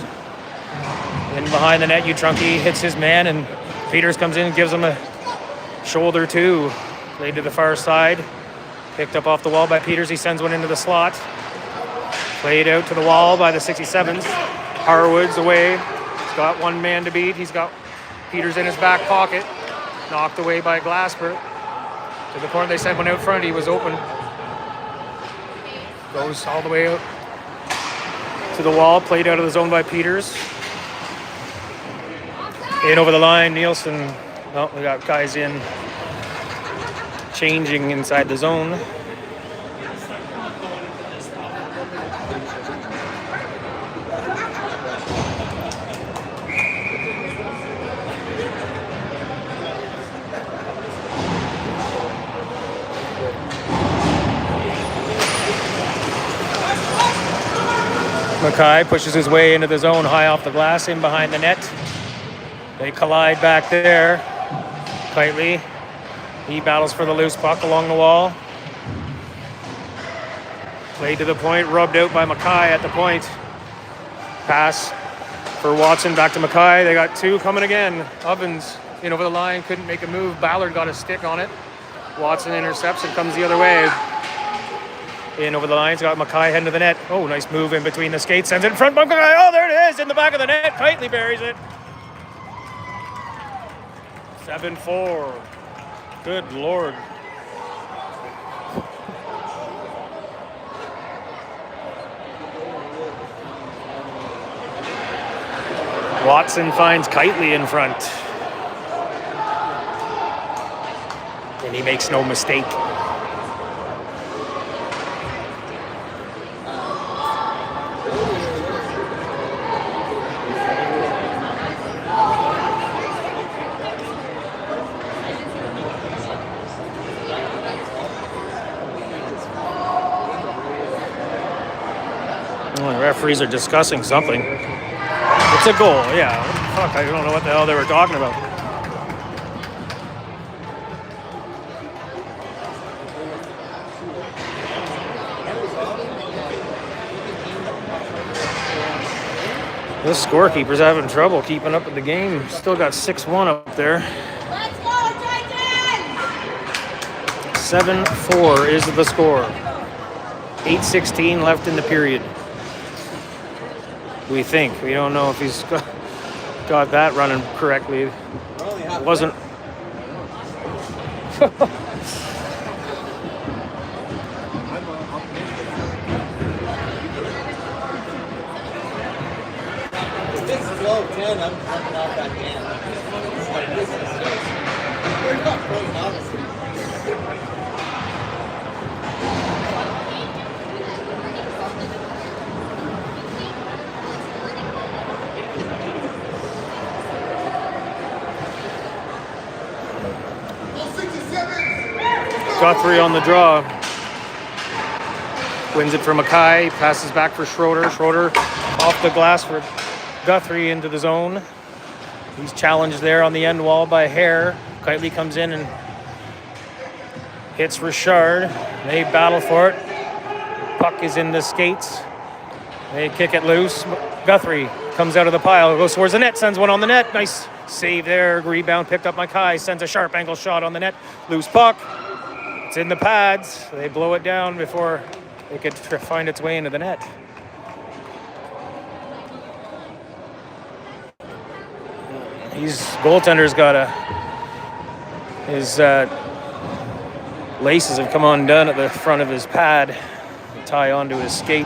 In behind the net, Utrunki hits his man, and Peters comes in and gives him a shoulder too. Played to the far side, picked up off the wall by Peters, he sends one into the slot. Played out to the wall by the 67s. Harwood's away, he's got one man to beat, he's got Peters in his back pocket, knocked away by Glasper. To the corner, they sent one out front, he was open. Goes all the way out to the wall, played out of the zone by Peters. In over the line, Nielsen. Oh, we got guys in, changing inside the zone. Mackay pushes his way into the zone, high off the glass, in behind the net. They collide back there. Kitely, he battles for the loose puck along the wall. Played to the point, rubbed out by Mackay at the point. Pass for Watson, back to Mackay. They got two coming again. Ovens in over the line, couldn't make a move. Ballard got a stick on it. Watson intercepts and comes the other way. In over the lines, got Mackay heading to the net. Oh, nice move in between the skates. Sends it in front. Mackay. Oh, there it is in the back of the net. Kitely buries it. 7-4. Good Lord. Watson finds Kitely in front. And he makes no mistake. Referees are discussing something. It's a goal, yeah. Fuck, I don't know what the hell they were talking about. This scorekeeper's having trouble keeping up with the game. Still got 6-1 up there. Let's go, Titans! 7-4 is the score. 8:16 left in the period. We think. We don't know if he's got that running correctly. It wasn't. This is 12-10, I'm jumping off that can. We're not going opposite. Guthrie on the draw. Wins it for Mackay. Passes back for Schroeder. Schroeder off the glass for Guthrie into the zone. He's challenged there on the end wall by Hare. Kitely comes in and hits Richard. They battle for it. Puck is in the skates. They kick it loose. Guthrie comes out of the pile, goes towards the net, sends one on the net. Nice save there. Rebound picked up Mackay. Sends a sharp angle shot on the net. Loose puck. It's in the pads. They blow it down before it could find its way into the net. His goaltender's got his laces have come undone at the front of his pad, tie onto his skate.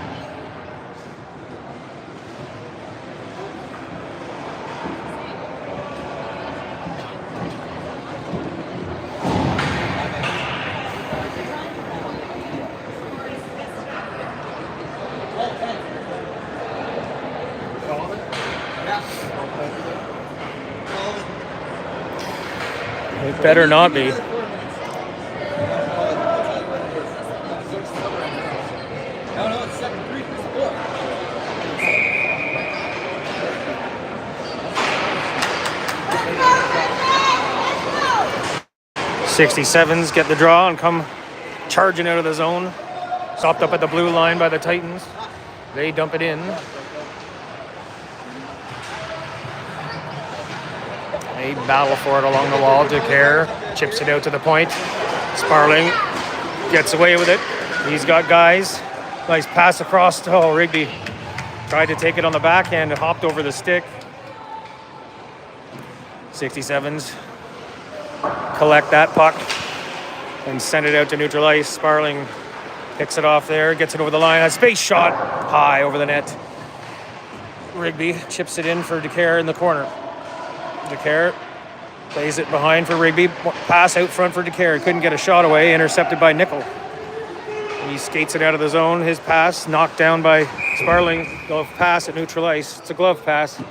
It better not be. 67s get the draw and come charging out of the zone. Stopped up at the blue line by the Titans. They dump it in. They battle for it along the wall. DeCare chips it out to the point. Sparling gets away with it. He's got guys. Nice pass across. Oh, Rigby tried to take it on the backhand and hopped over the stick. 67s collect that puck and send it out to neutral ice. Sparling picks it off there, gets it over the line. A space shot high over the net. Rigby chips it in for DeCare in the corner. DeCare plays it behind for Rigby. Pass out front for DeCare. Couldn't get a shot away. Intercepted by Nickel. He skates it out of the zone. His pass knocked down by Sparling. Glove pass at neutral ice. It's a glove pass.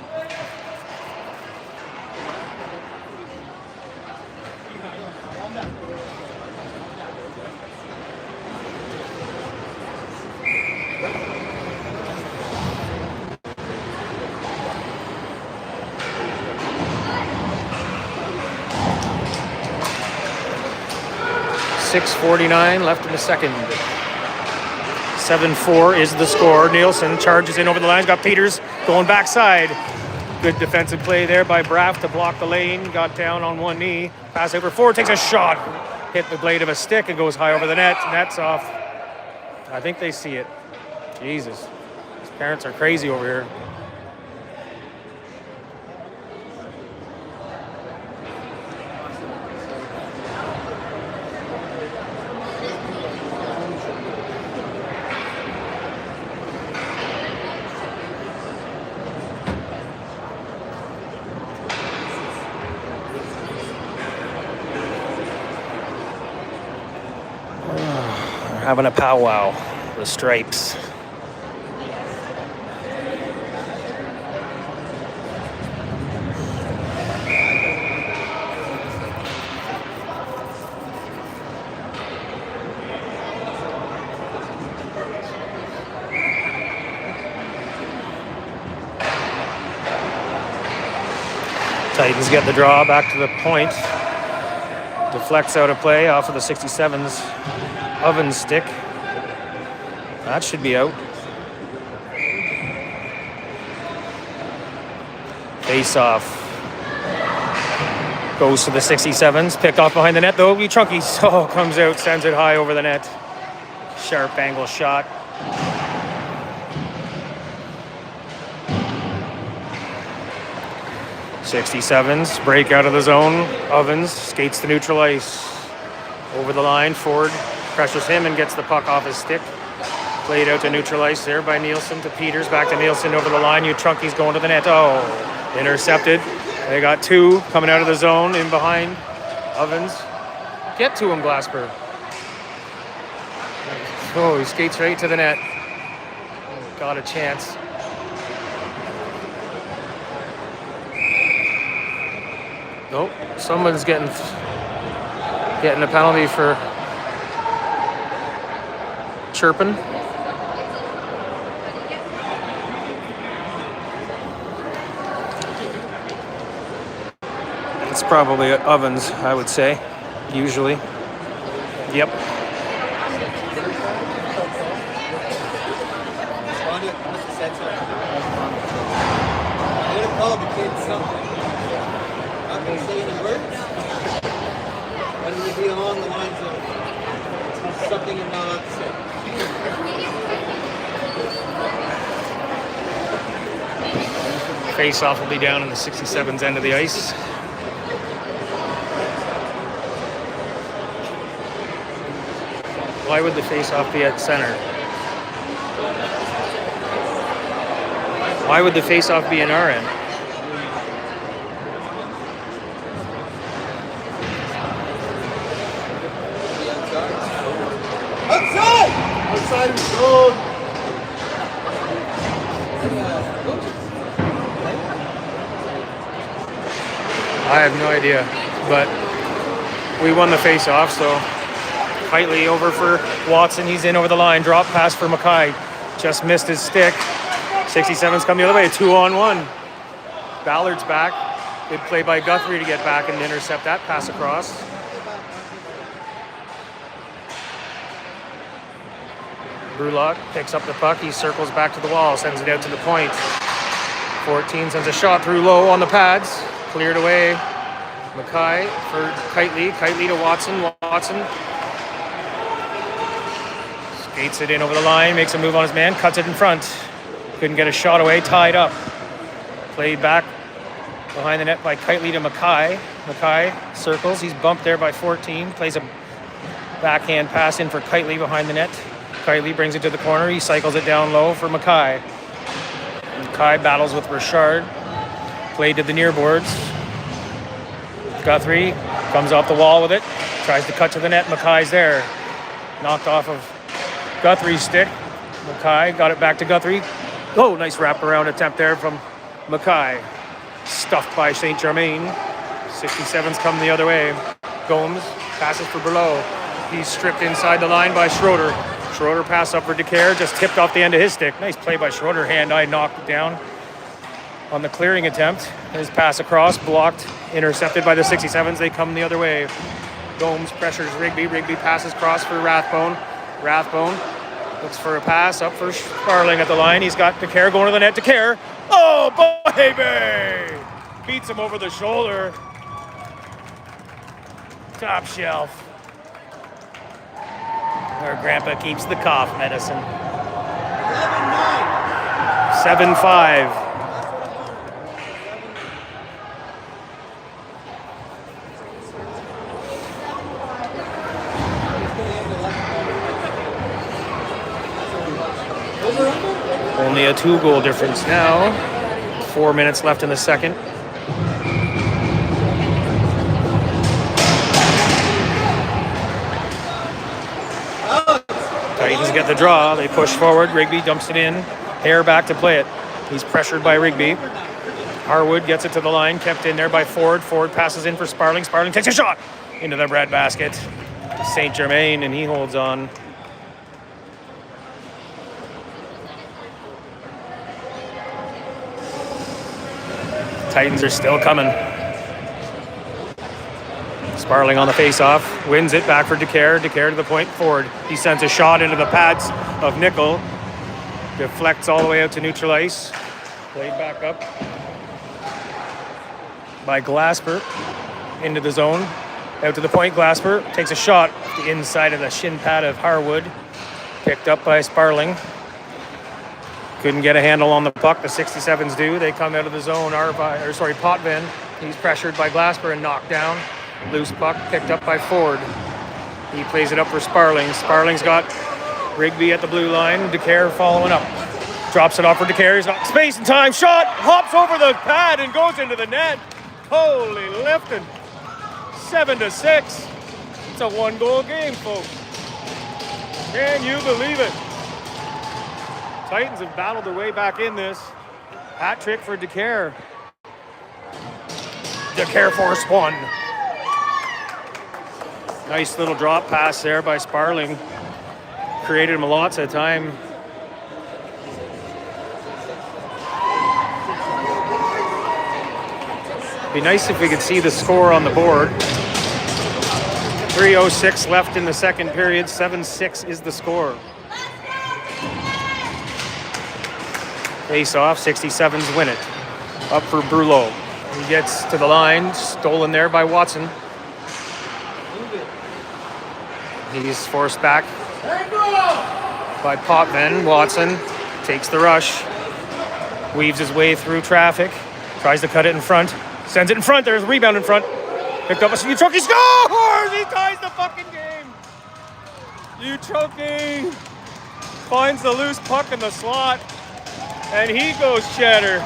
.6:49 left in the second. 7-4 is the score. Nielsen charges in over the line. Got Peters going backside. Good defensive play there by Braff to block the lane. Got down on one knee. Pass over forward. Takes a shot. Hit the blade of a stick and goes high over the net. Net's off. I think they see it. Jesus. His parents are crazy over here. Having a powwow, the Stripes. Titans get the draw back to the point. Deflects out of play off of the 67's oven stick. That should be out. Face off. Goes to the 67's. Picked off behind the net though. Trunky comes out, sends it high over the net. Sharp angle shot. .67's break out of the zone. Ovens skates to neutral ice. Over the line, Ford pressures him and gets the puck off his stick. Played out to neutral ice there by Nielsen to Peters. Back to Nielsen over the line. Trunky's going to the net. Oh, intercepted. They got two coming out of the zone in behind Ovens. Get to him, Glasper. Oh, he skates right to the net. Got a chance. Nope, someone's getting a penalty for chirping. It's probably Ovens, I would say, usually. Yep. I'm gonna call the kids something. Not gonna say any words. Why don't you be along the lines of something you're not allowed to say? Face-off will be down in the 67's end of the ice. Why would the face-off be at center? Why would the face-off be in our end? Outside! Outside of the road! I have no idea, but we won the face-off, so Whiteley over for Watson. He's in over the line. Drop pass for Mackay. Just missed his stick. 67's come the other way. 2-on-1. Ballard's back. Good play by Guthrie to get back and intercept that pass across. Brulot picks up the puck. He circles back to the wall, sends it out to the point. 14 sends a shot through low on the pads. Cleared away. Mackay for Kitely. Kitely to Watson. Watson skates it in over the line, makes a move on his man, cuts it in front. Couldn't get a shot away, tied up. Played back behind the net by Kitely to Mackay. Mackay circles. He's bumped there by 14. Plays a backhand pass in for Kitely behind the net. Kitely brings it to the corner. He cycles it down low for Mackay. Mackay battles with Richard. Played to the near boards. Guthrie comes off the wall with it. Tries to cut to the net. Mackay's there. Knocked off of Guthrie's stick. Mackay got it back to Guthrie. Oh, nice wraparound attempt there from Mackay. Stuffed by St. Germain. 67's come the other way. Gomes passes for Berlow. He's stripped inside the line by Schroeder. Schroeder pass up for DeCare, just tipped off the end of his stick. Nice play by Schroeder. Hand-eye knocked it down on the clearing attempt. His pass across, blocked, intercepted by the 67s. They come the other way. Gomes pressures Rigby. Rigby passes cross for Rathbone. Rathbone looks for a pass up for Sparling at the line. He's got DeCare going to the net. DeCare. Oh, baby! Beats him over the shoulder. Top shelf. Our grandpa keeps the cough medicine. 7-5. Only a 2-goal difference now. 4 minutes left in the second. Titans get the draw. They push forward. Rigby dumps it in. Hare back to play it. He's pressured by Rigby. Harwood gets it to the line. Kept in there by Ford. Ford passes in for Sparling. Sparling takes a shot into the breadbasket. St. Germain, and he holds on. Titans are still coming. Sparling on the face-off, wins it back for DeCare. DeCare to the point forward. He sends a shot into the pads of Nickel. Deflects all the way out to neutral ice. Played back up by Glasper into the zone. Out to the point, Glasper takes a shot the inside of the shin pad of Harwood. Picked up by Sparling. Couldn't get a handle on the puck. The 67s do. They come out of the zone. Potvin. He's pressured by Glasper and knocked down. Loose puck picked up by Ford. He plays it up for Sparling. Sparling's got Rigby at the blue line. DeCare following up. Drops it off for DeCare. He's got space and time. Shot! Hops over the pad and goes into the net. Holy lifting. 7-6. It's a 1-goal game, folks. Can you believe it? Titans have battled their way back in this. Hat trick for DeCare. DeCare forced one. Nice little drop pass there by Sparling. Created him lots of time. Be nice if we could see the score on the board. 3:06 left in the second period. 7-6 is the score. Face off, 67s win it. Up for Brulot. He gets to the line, stolen there by Watson. He's forced back by Potvin. Watson takes the rush, weaves his way through traffic, tries to cut it in front, sends it in front. There's a rebound in front. Picked up a Uchoki, scores! He ties the fucking game. Uchoki finds the loose puck in the slot, and he goes cheddar.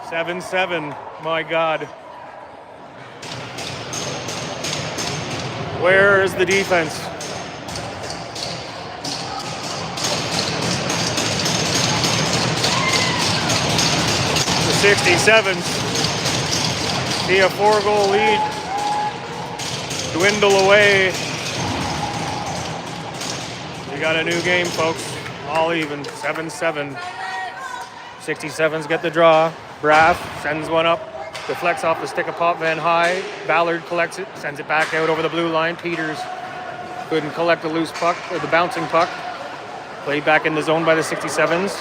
7-7, my God. Where is the defense? The 67s see a 4-goal lead dwindle away. We got a new game, folks. All even, 7-7. 67s get the draw. Braff sends one up. Deflects off the stick of Potvin high. Ballard collects it, sends it back out over the blue line. Peters Couldn't collect the loose puck, or the bouncing puck. Played back in the zone by the 67s.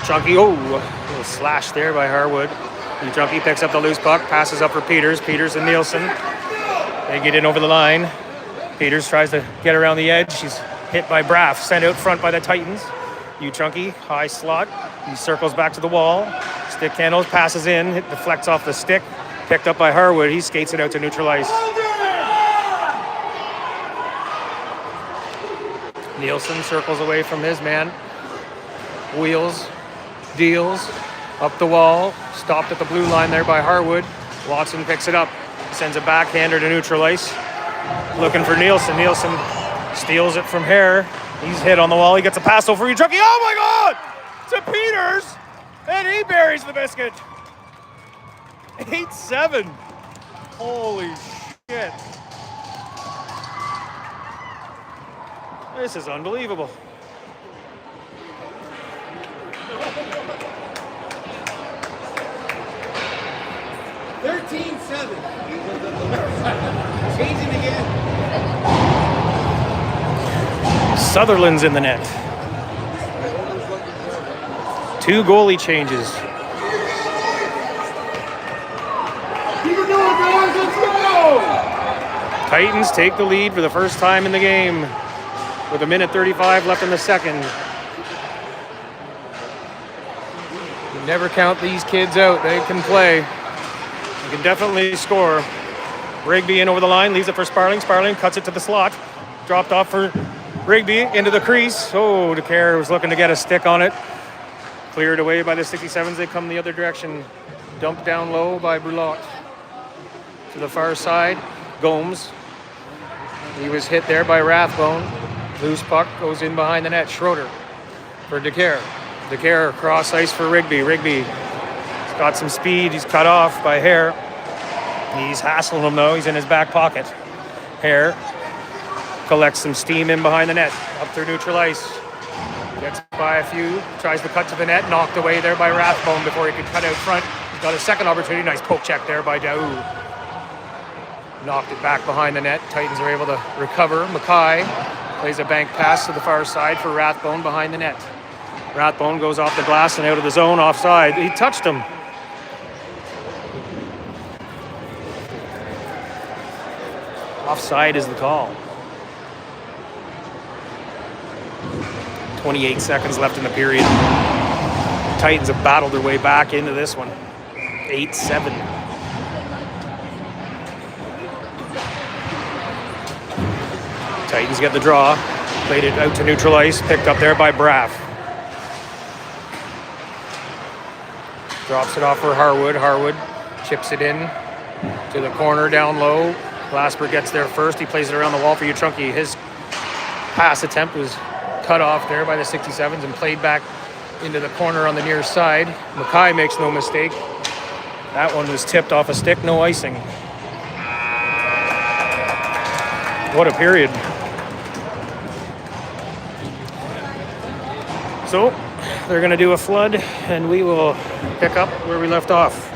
Chunky, oh, a little slash there by Harwood. And Chunky picks up the loose puck, passes up for Peters. Peters and Nielsen. They get in over the line. Peters tries to get around the edge. She's hit by Braff, sent out front by the Titans. Chunky, high slot. He circles back to the wall. Stick handles, passes in, deflects off the stick. Picked up by Harwood. He skates it out to neutral ice. Nielsen circles away from his man. Wheels, deals, up the wall. Stopped at the blue line there by Harwood. Watson picks it up. Sends a backhander to neutral ice. Looking for Nielsen. Nielsen steals it from Hare. He's hit on the wall. He gets a pass over Chucky. Oh my God! To Peters! And he buries the biscuit. 8-7. Holy shit. This is unbelievable. Changing again. Sutherland's in the net. 2 goalie changes. Keep it going, guys. Let's go! Titans take the lead for the first time in the game with 1:35 left in the second. You never count these kids out. They can play. They can definitely score. Rigby in over the line, leaves it for Sparling. Sparling cuts it to the slot. Dropped off for Rigby into the crease. Oh, DeCare was looking to get a stick on it. Cleared away by the 67s. They come the other direction. Dumped down low by Brulot. To the far side, Gomes. He was hit there by Rathbone. Loose puck goes in behind the net. Schroeder for DeCare. DeCare cross ice for Rigby. Rigby's got some speed. He's cut off by Hare. He's hassling him though. He's in his back pocket. Hare collects some steam in behind the net. Up through neutral ice. Gets by a few. Tries to cut to the net. Knocked away there by Rathbone before he could cut out front. He's got a second opportunity. Nice poke check there by Daou. Knocked it back behind the net. Titans are able to recover. Mackay plays a bank pass to the far side for Rathbone behind the net. Rathbone goes off the glass and out of the zone offside. He touched him. Offside is the call. 28 seconds left in the period. Titans have battled their way back into this one. 8-7. Titans get the draw. Played it out to neutral ice. Picked up there by Braff. Drops it off for Harwood. Harwood chips it in to the corner down low. Glasper gets there first. He plays it around the wall for Uchunki. His pass attempt was cut off there by the 67s and played back into the corner on the near side. Mackay makes no mistake. That one was tipped off a stick, no icing. What a period. So they're going to do a flood and we will pick up where we left off.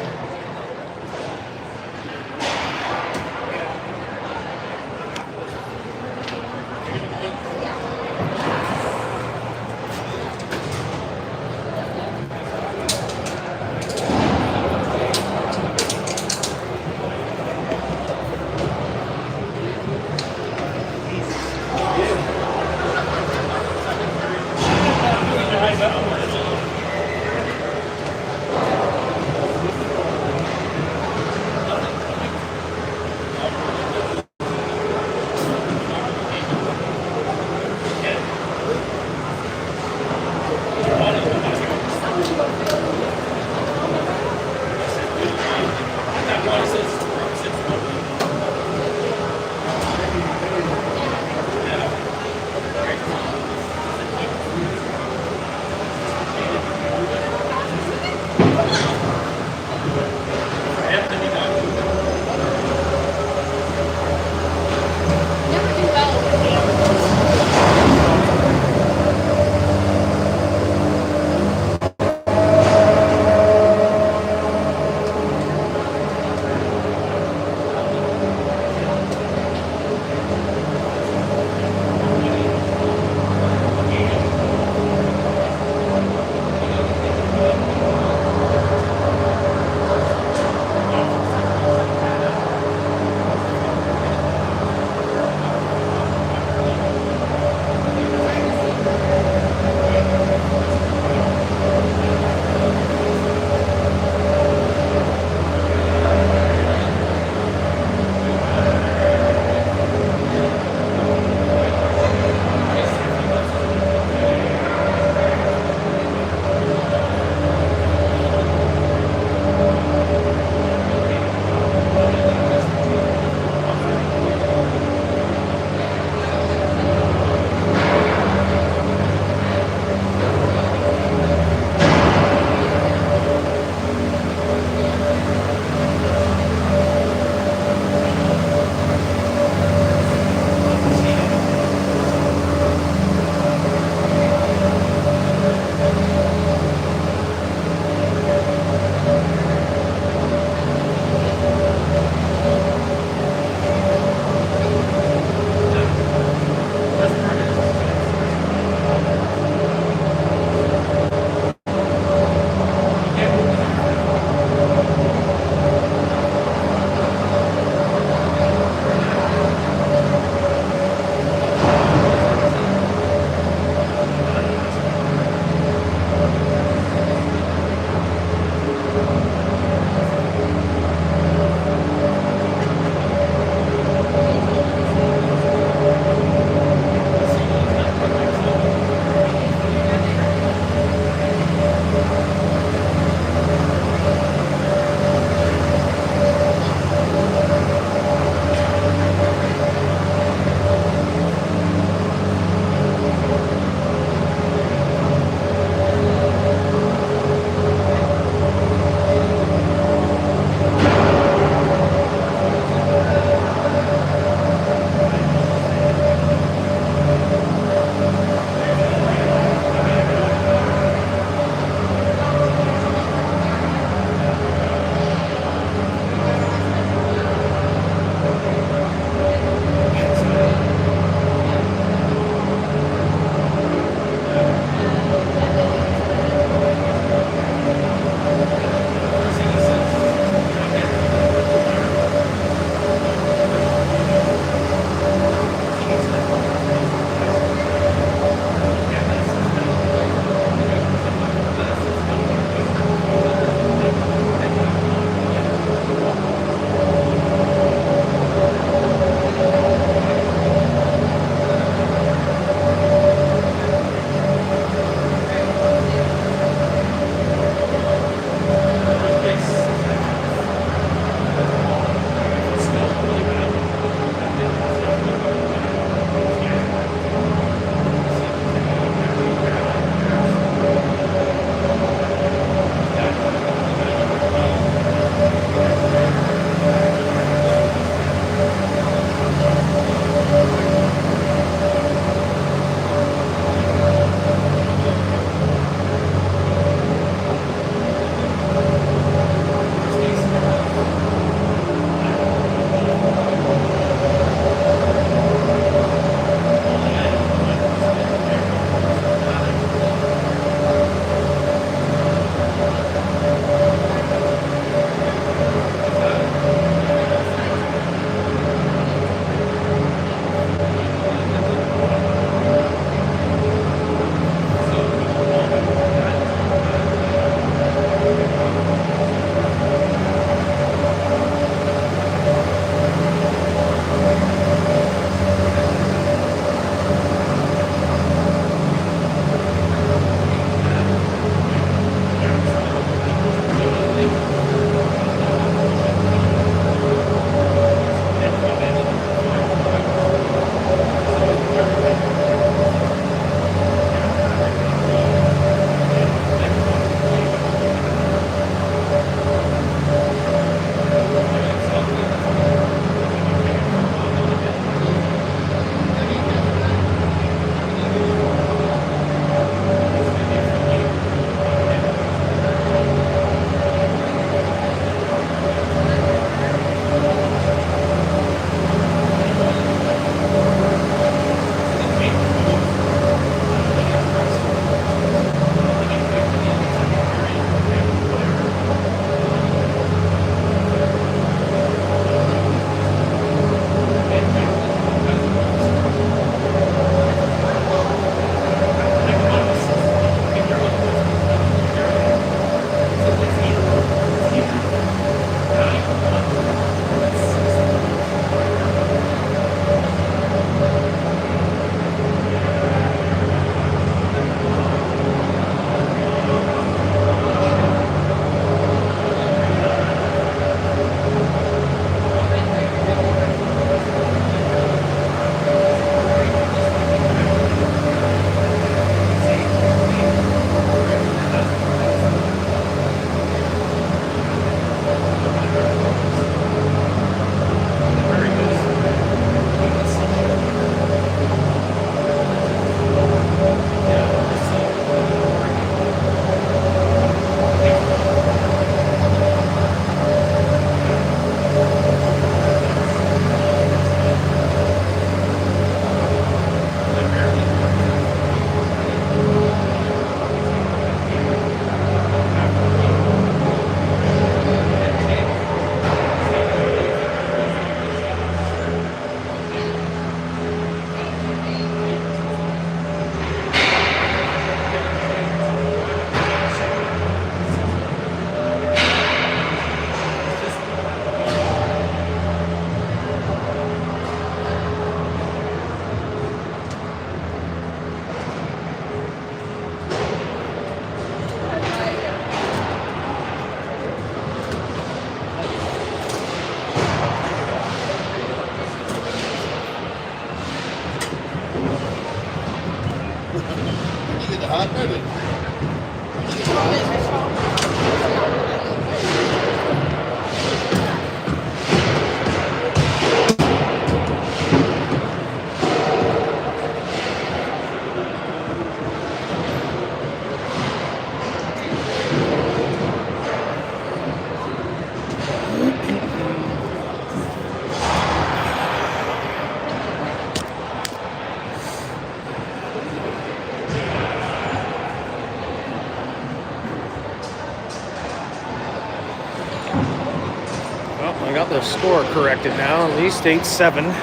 I got the score corrected now. At least 8-7.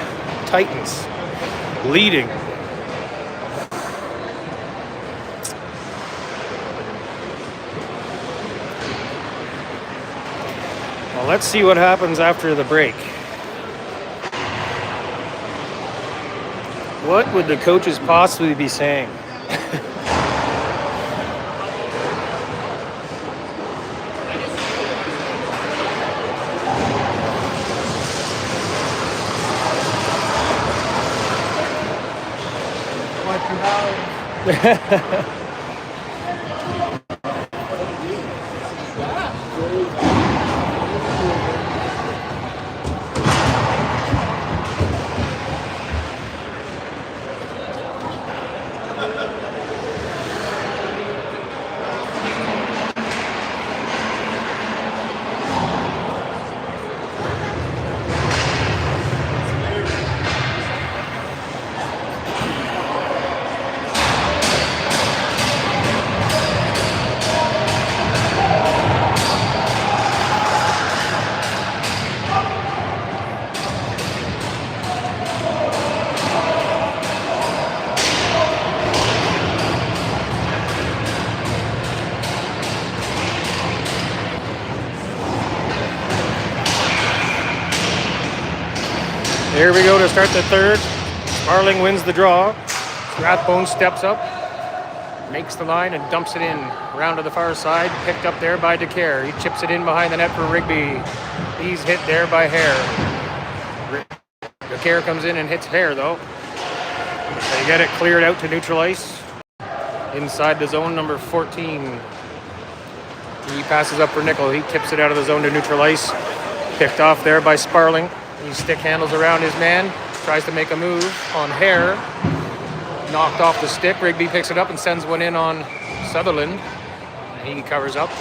Titans leading. Well, let's see what happens after the break. What would the coaches possibly be saying? Here we go to start the third. Sparling wins the draw. Rathbone steps up, makes the line and dumps it in. Round to the far side, picked up there by DeCare. He chips it in behind the net for Rigby. He's hit there by Hare. DeCare comes in and hits Hare though. They get it cleared out to neutral ice. Inside the zone, number 14. He passes up for Nickel. He tips it out of the zone to neutral ice. Picked off there by Sparling. He stick handles around his man, tries to make a move on Hare. Knocked off the stick. Rigby picks it up and sends one in on Sutherland. He covers up.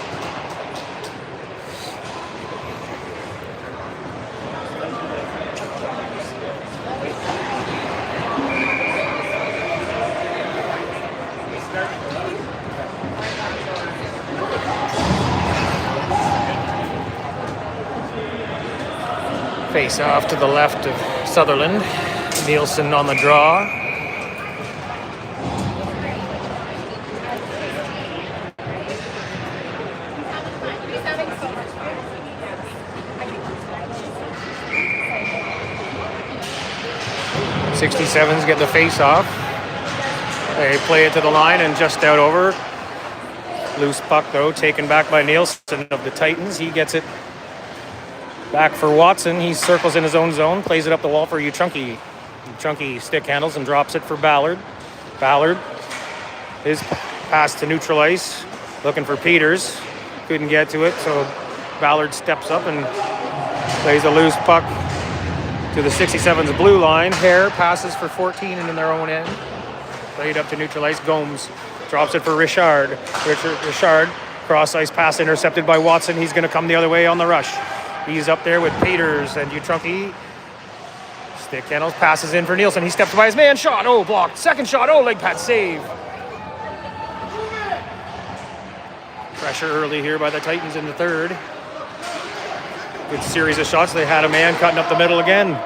Face off to the left of Sutherland. Nielsen on the draw. .67s get the face off. They play it to the line and just out over. Loose puck though, taken back by Nielsen of the Titans. He gets it back for Watson. He circles in his own zone, plays it up the wall for Uchunky. Uchunky stick handles and drops it for Ballard. Ballard, his pass to neutral ice, looking for Peters. Couldn't get to it, so Ballard steps up and plays a loose puck to the 67's blue line. Hare passes for 14 and in their own end. Played up to neutral ice. Gomes drops it for Richard. Richard, cross ice pass intercepted by Watson. He's going to come the other way on the rush. He's up there with Peters and Uchunky. Stick handles, passes in for Nielsen. He steps by his man. Shot. Oh, blocked. Second shot. Oh, leg pad save. Pressure early here by the Titans in the third. Good series of shots. They had a man cutting up the middle again.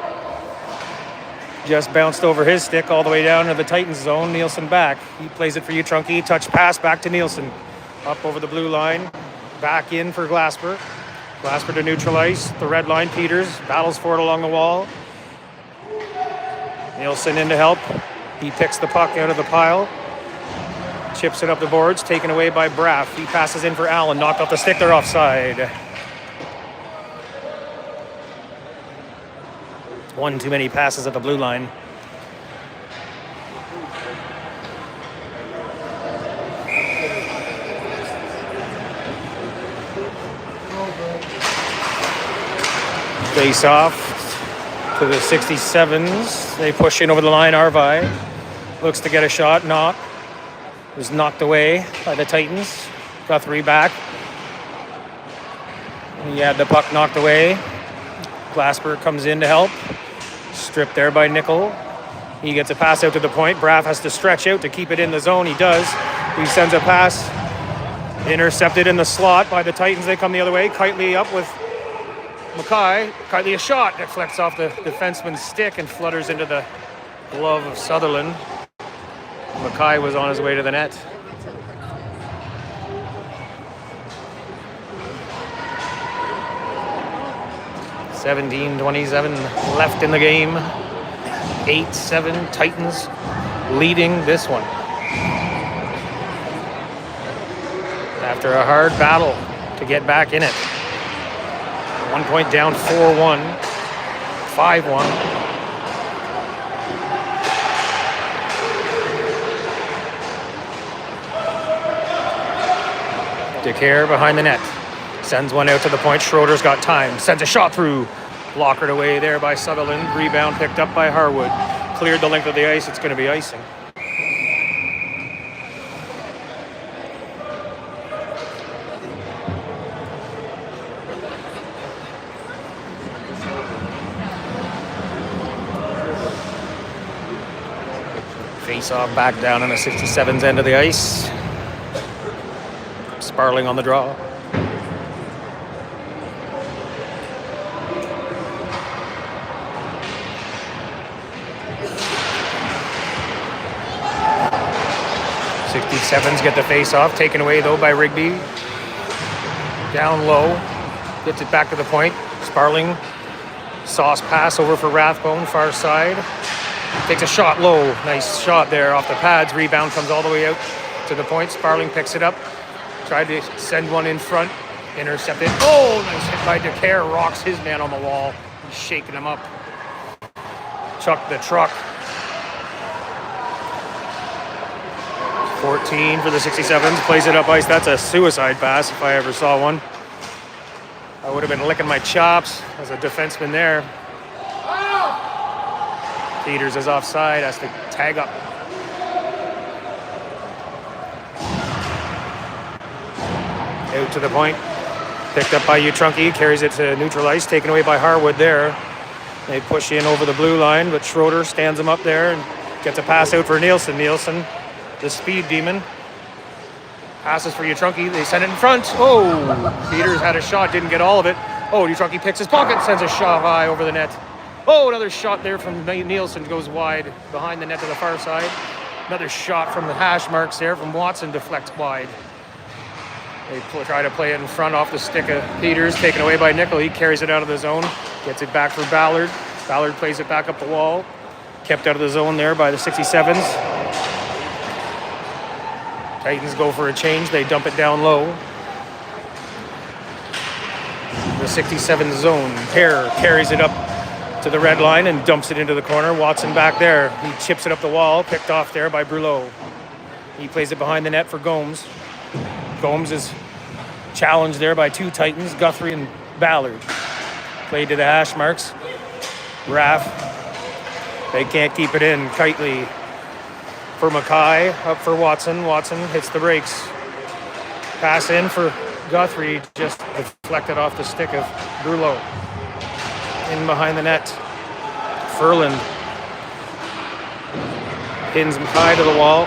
Just bounced over his stick all the way down to the Titans zone. Nielsen back. He plays it for Uchunky. Touch pass back to Nielsen. Up over the blue line. Back in for Glasper. Glasper to neutral ice. The red line. Peters battles for it along the wall. Nielsen in to help. He picks the puck out of the pile. Chips it up the boards. Taken away by Braff. He passes in for Allen. Knocked off the stick. They're offside. One too many passes at the blue line. Face off to the 67s. They push in over the line. Arvai looks to get a shot. Not. Was knocked away by the Titans. Guthrie back. He had the puck knocked away. Glasper comes in to help. Stripped there by Nickel. He gets a pass out to the point. Braff has to stretch out to keep it in the zone. He does. He sends a pass. Intercepted in the slot by the Titans. They come the other way. Kitely up with Mackay, Kylie a shot that flecks off the defenseman's stick and flutters into the glove of Sutherland. Mackay was on his way to the net. $17:27 left in the game. 8-7 Titans leading this one. After a hard battle to get back in it. 1 point down, 4-1, 5-1. DeCare behind the net. Sends one out to the point. Schroeder's got time. Sends a shot through. Blockered away there by Sutherland. Rebound picked up by Harwood. Cleared the length of the ice. It's going to be icing. Face off back down in the 67's end of the ice. Sparling on the draw. Sevens get the face off, taken away though by Rigby. Down low, gets it back to the point. Sparling, sauce pass over for Rathbone, far side. Takes a shot low, nice shot there off the pads. Rebound comes all the way out to the point. Sparling picks it up, tried to send one in front, intercepted. Oh, nice hit by DeCare, rocks his man on the wall. He's shaking him up. Chuck the truck. 14 for the 67s, plays it up ice. That's a suicide pass if I ever saw one. I would have been licking my chops as a defenseman there. Peters is offside, has to tag up. Out to the point, picked up by U14, carries it to neutral ice, taken away by Harwood there. They push in over the blue line, but Schroeder stands him up there and gets a pass out for Nielsen. Nielsen, the speed demon, passes for U14. They send it in front. Oh, Peters had a shot, didn't get all of it. Oh, U14 picks his pocket, sends a shot high over the net. Oh, another shot there from Nielsen, goes wide behind the net to the far side. Another shot from the hash marks there from Watson, deflects wide. They try to play it in front off the stick of Peters, taken away by Nickel. He carries it out of the zone, gets it back for Ballard. Ballard plays it back up the wall. Kept out of the zone there by the 67s. Titans go for a change. They dump it down low. The 67 zone. Hare carries it up to the red line and dumps it into the corner. Watson back there. He chips it up the wall. Picked off there by Brulot. He plays it behind the net for Gomes. Gomes is challenged there by two Titans, Guthrie and Ballard. Played to the hash marks. Raff. They can't keep it in. Kitely for Mackay, up for Watson. Watson hits the brakes. Pass in for Guthrie, just deflected off the stick of Brulot. In behind the net. Furland pins Mackay to the wall.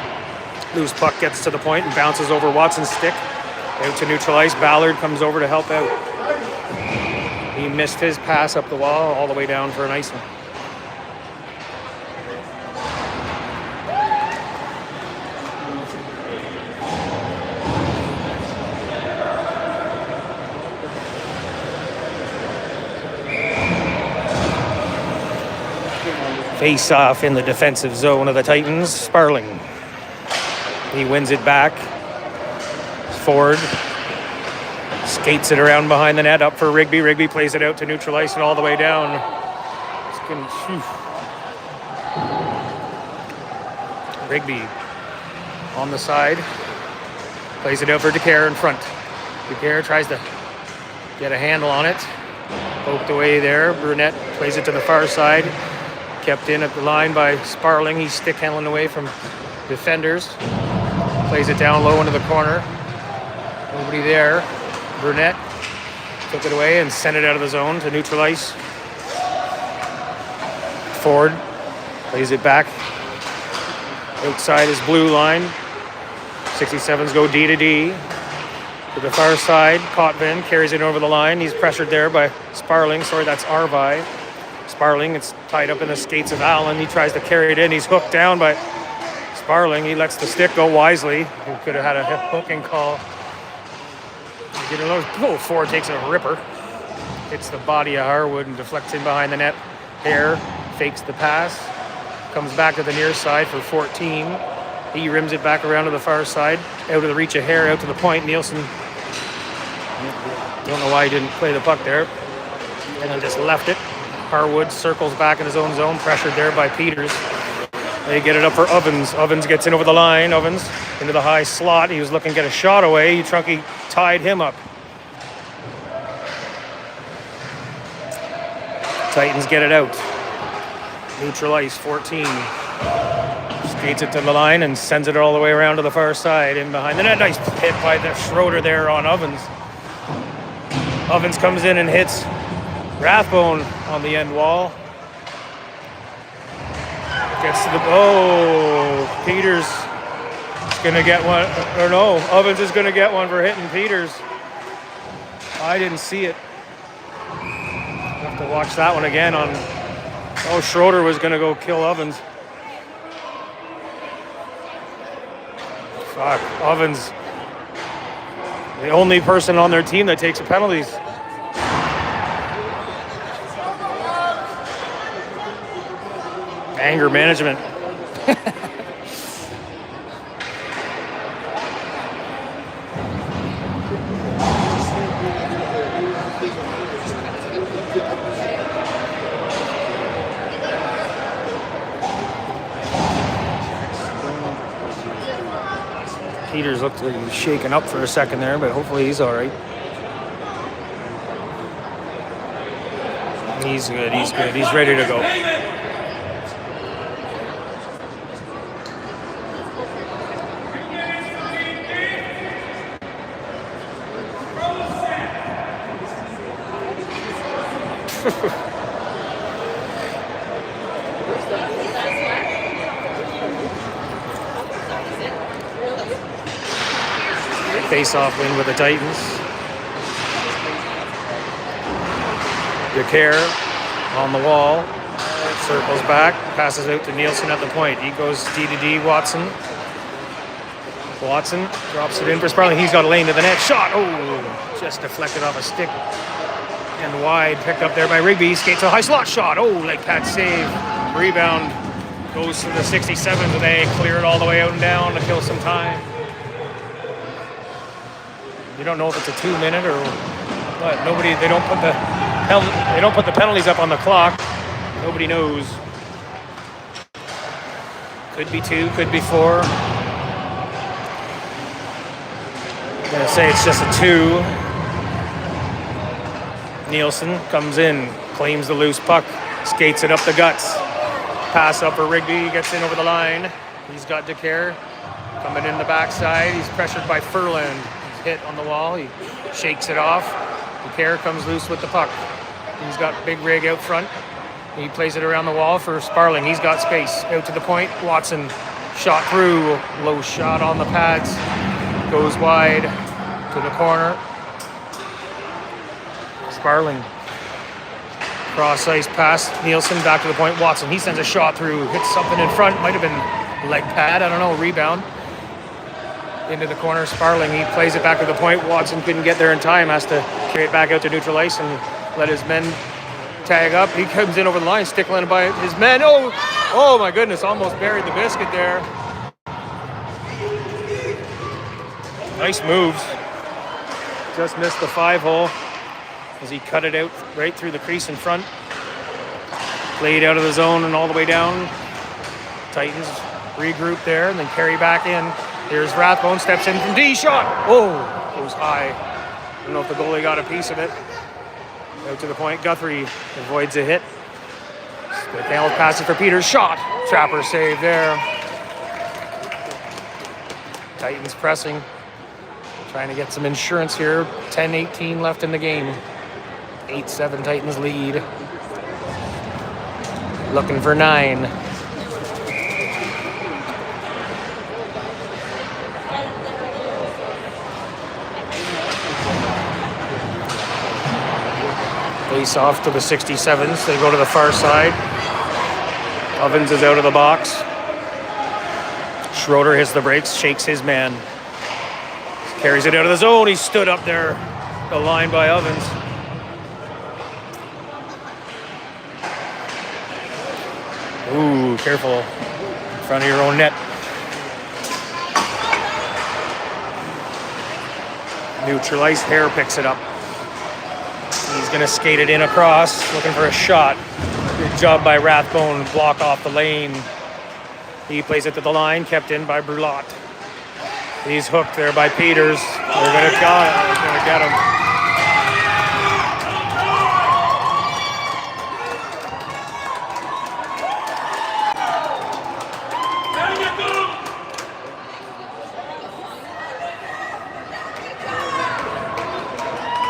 Loose puck gets to the point and bounces over Watson's stick. Out to neutral ice. Ballard comes over to help out. He missed his pass up the wall all the way down for an icing. Face off in the defensive zone of the Titans. Sparling. He wins it back. Ford skates it around behind the net, up for Rigby. Rigby plays it out to neutral ice and all the way down. Rigby on the side. Plays it out for DeCare in front. DeCare tries to get a handle on it. Poked away there. Brunette plays it to the far side. Kept in at the line by Sparling. He's stick handling away from defenders. Plays it down low into the corner. Nobody there. Brunette took it away and sent it out of the zone to neutral ice. Ford plays it back. Outside his blue line. 67s go D to D. To the far side, Potvin carries it over the line. He's pressured there by Sparling. Sorry, that's Arvi. Sparling, it's tied up in the skates of Allen. He tries to carry it in. He's hooked down by Sparling. He lets the stick go wisely. He could have had a hooking call. Ford takes a ripper. Hits the body of Harwood and deflects in behind the net. Hare fakes the pass. Comes back to the near side for 14. He rims it back around to the far side. Out of the reach of Hare, out to the point. Nielsen, don't know why he didn't play the puck there. And then just left it. Harwood circles back in his own zone, pressured there by Peters. They get it up for Ovens. Ovens gets in over the line. Ovens into the high slot. He was looking to get a shot away. Trunky tied him up. Titans get it out. Neutral ice, 14. Skates it to the line and sends it all the way around to the far side. In behind the net. Nice hit by the Schroeder there on Ovens. Ovens comes in and hits Rathbone on the end wall. Gets to the... Peters is going to get one. Or no, Ovens is going to get one for hitting Peters. I didn't see it. Have to watch that one again on... Schroeder was going to go kill Ovens. Fuck, Ovens. The only person on their team that takes the penalties. Anger management. Peters looked like he was shaken up for a second there, but hopefully he's all right. He's good, he's good. He's ready to go. Face-off win with the Titans. Decare on the wall. Circles back. Passes out to Nielsen at the point. He goes D-to-D. Watson. Watson drops it in for Sparling. He's got a lane to the net. Shot! Oh! Just deflected off a stick. And wide. Picked up there by Rigby. Skates a high slot shot. Oh! Leg pad save. Rebound. Goes to the 67th. They clear it all the way out and down to kill some time. You don't know if it's a 2-minute or what. Nobody. They don't put the penalties up on the clock. Nobody knows. Could be 2. Could be 4. I'm gonna say it's just a 2. Nielsen comes in, claims the loose puck, skates it up the guts. Pass up for Rigby. Gets in over the line. He's got Decare coming in the backside. He's pressured by Furland. Hit on the wall. He shakes it off. Decare comes loose with the puck. He's got Big Rig out front. He plays it around the wall for Sparling. He's got space. Out to the point. Watson shot through. Low shot on the pads. Goes wide to the corner. Sparling. Cross ice pass. Nielsen back to the point. Watson. He sends a shot through. Hits something in front. Might have been leg pad. I don't know. Rebound. Into the corner, Sparling, he plays it back to the point. Watson couldn't get there in time, has to carry it back out to neutral ice and let his men tag up. He comes in over the line, stickling by his men. Oh my goodness, almost buried the biscuit there. Nice moves. Just missed the 5-hole as he cut it out right through the crease in front. Played out of the zone and all the way down. Titans regroup there and then carry back in. Here's Rathbone, steps in from D, shot! Oh, goes high. I don't know if the goalie got a piece of it. Out to the point, Guthrie avoids a hit. McNeil passes for Peters, shot! Trapper save there. Titans pressing. Trying to get some insurance here. 10-18 left in the game. 8-7 Titans lead. Looking for 9. Face off to the 67s. They go to the far side. Ovens is out of the box. Schroeder hits the brakes, shakes his man. Carries it out of the zone. He stood up there. The line by Ovens. Ooh, careful. In front of your own net. Neutral ice. Hare picks it up. He's going to skate it in across, looking for a shot. Good job by Rathbone, block off the lane. He plays it to the line, kept in by Brulot. He's hooked there by Peters. They're going to get him.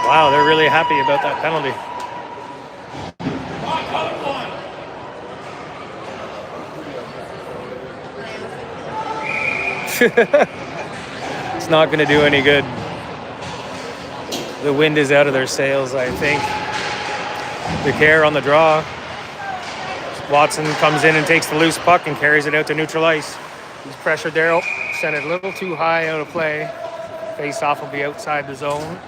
Wow, they're really happy about that penalty. It's not going to do any good. The wind is out of their sails, I think. DeCare on the draw. Watson comes in and takes the loose puck and carries it out to neutral ice. He's pressured there. Oh, sent it a little too high out of play. Face-off will be outside the zone.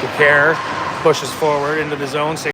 DeCare pushes forward into the zone.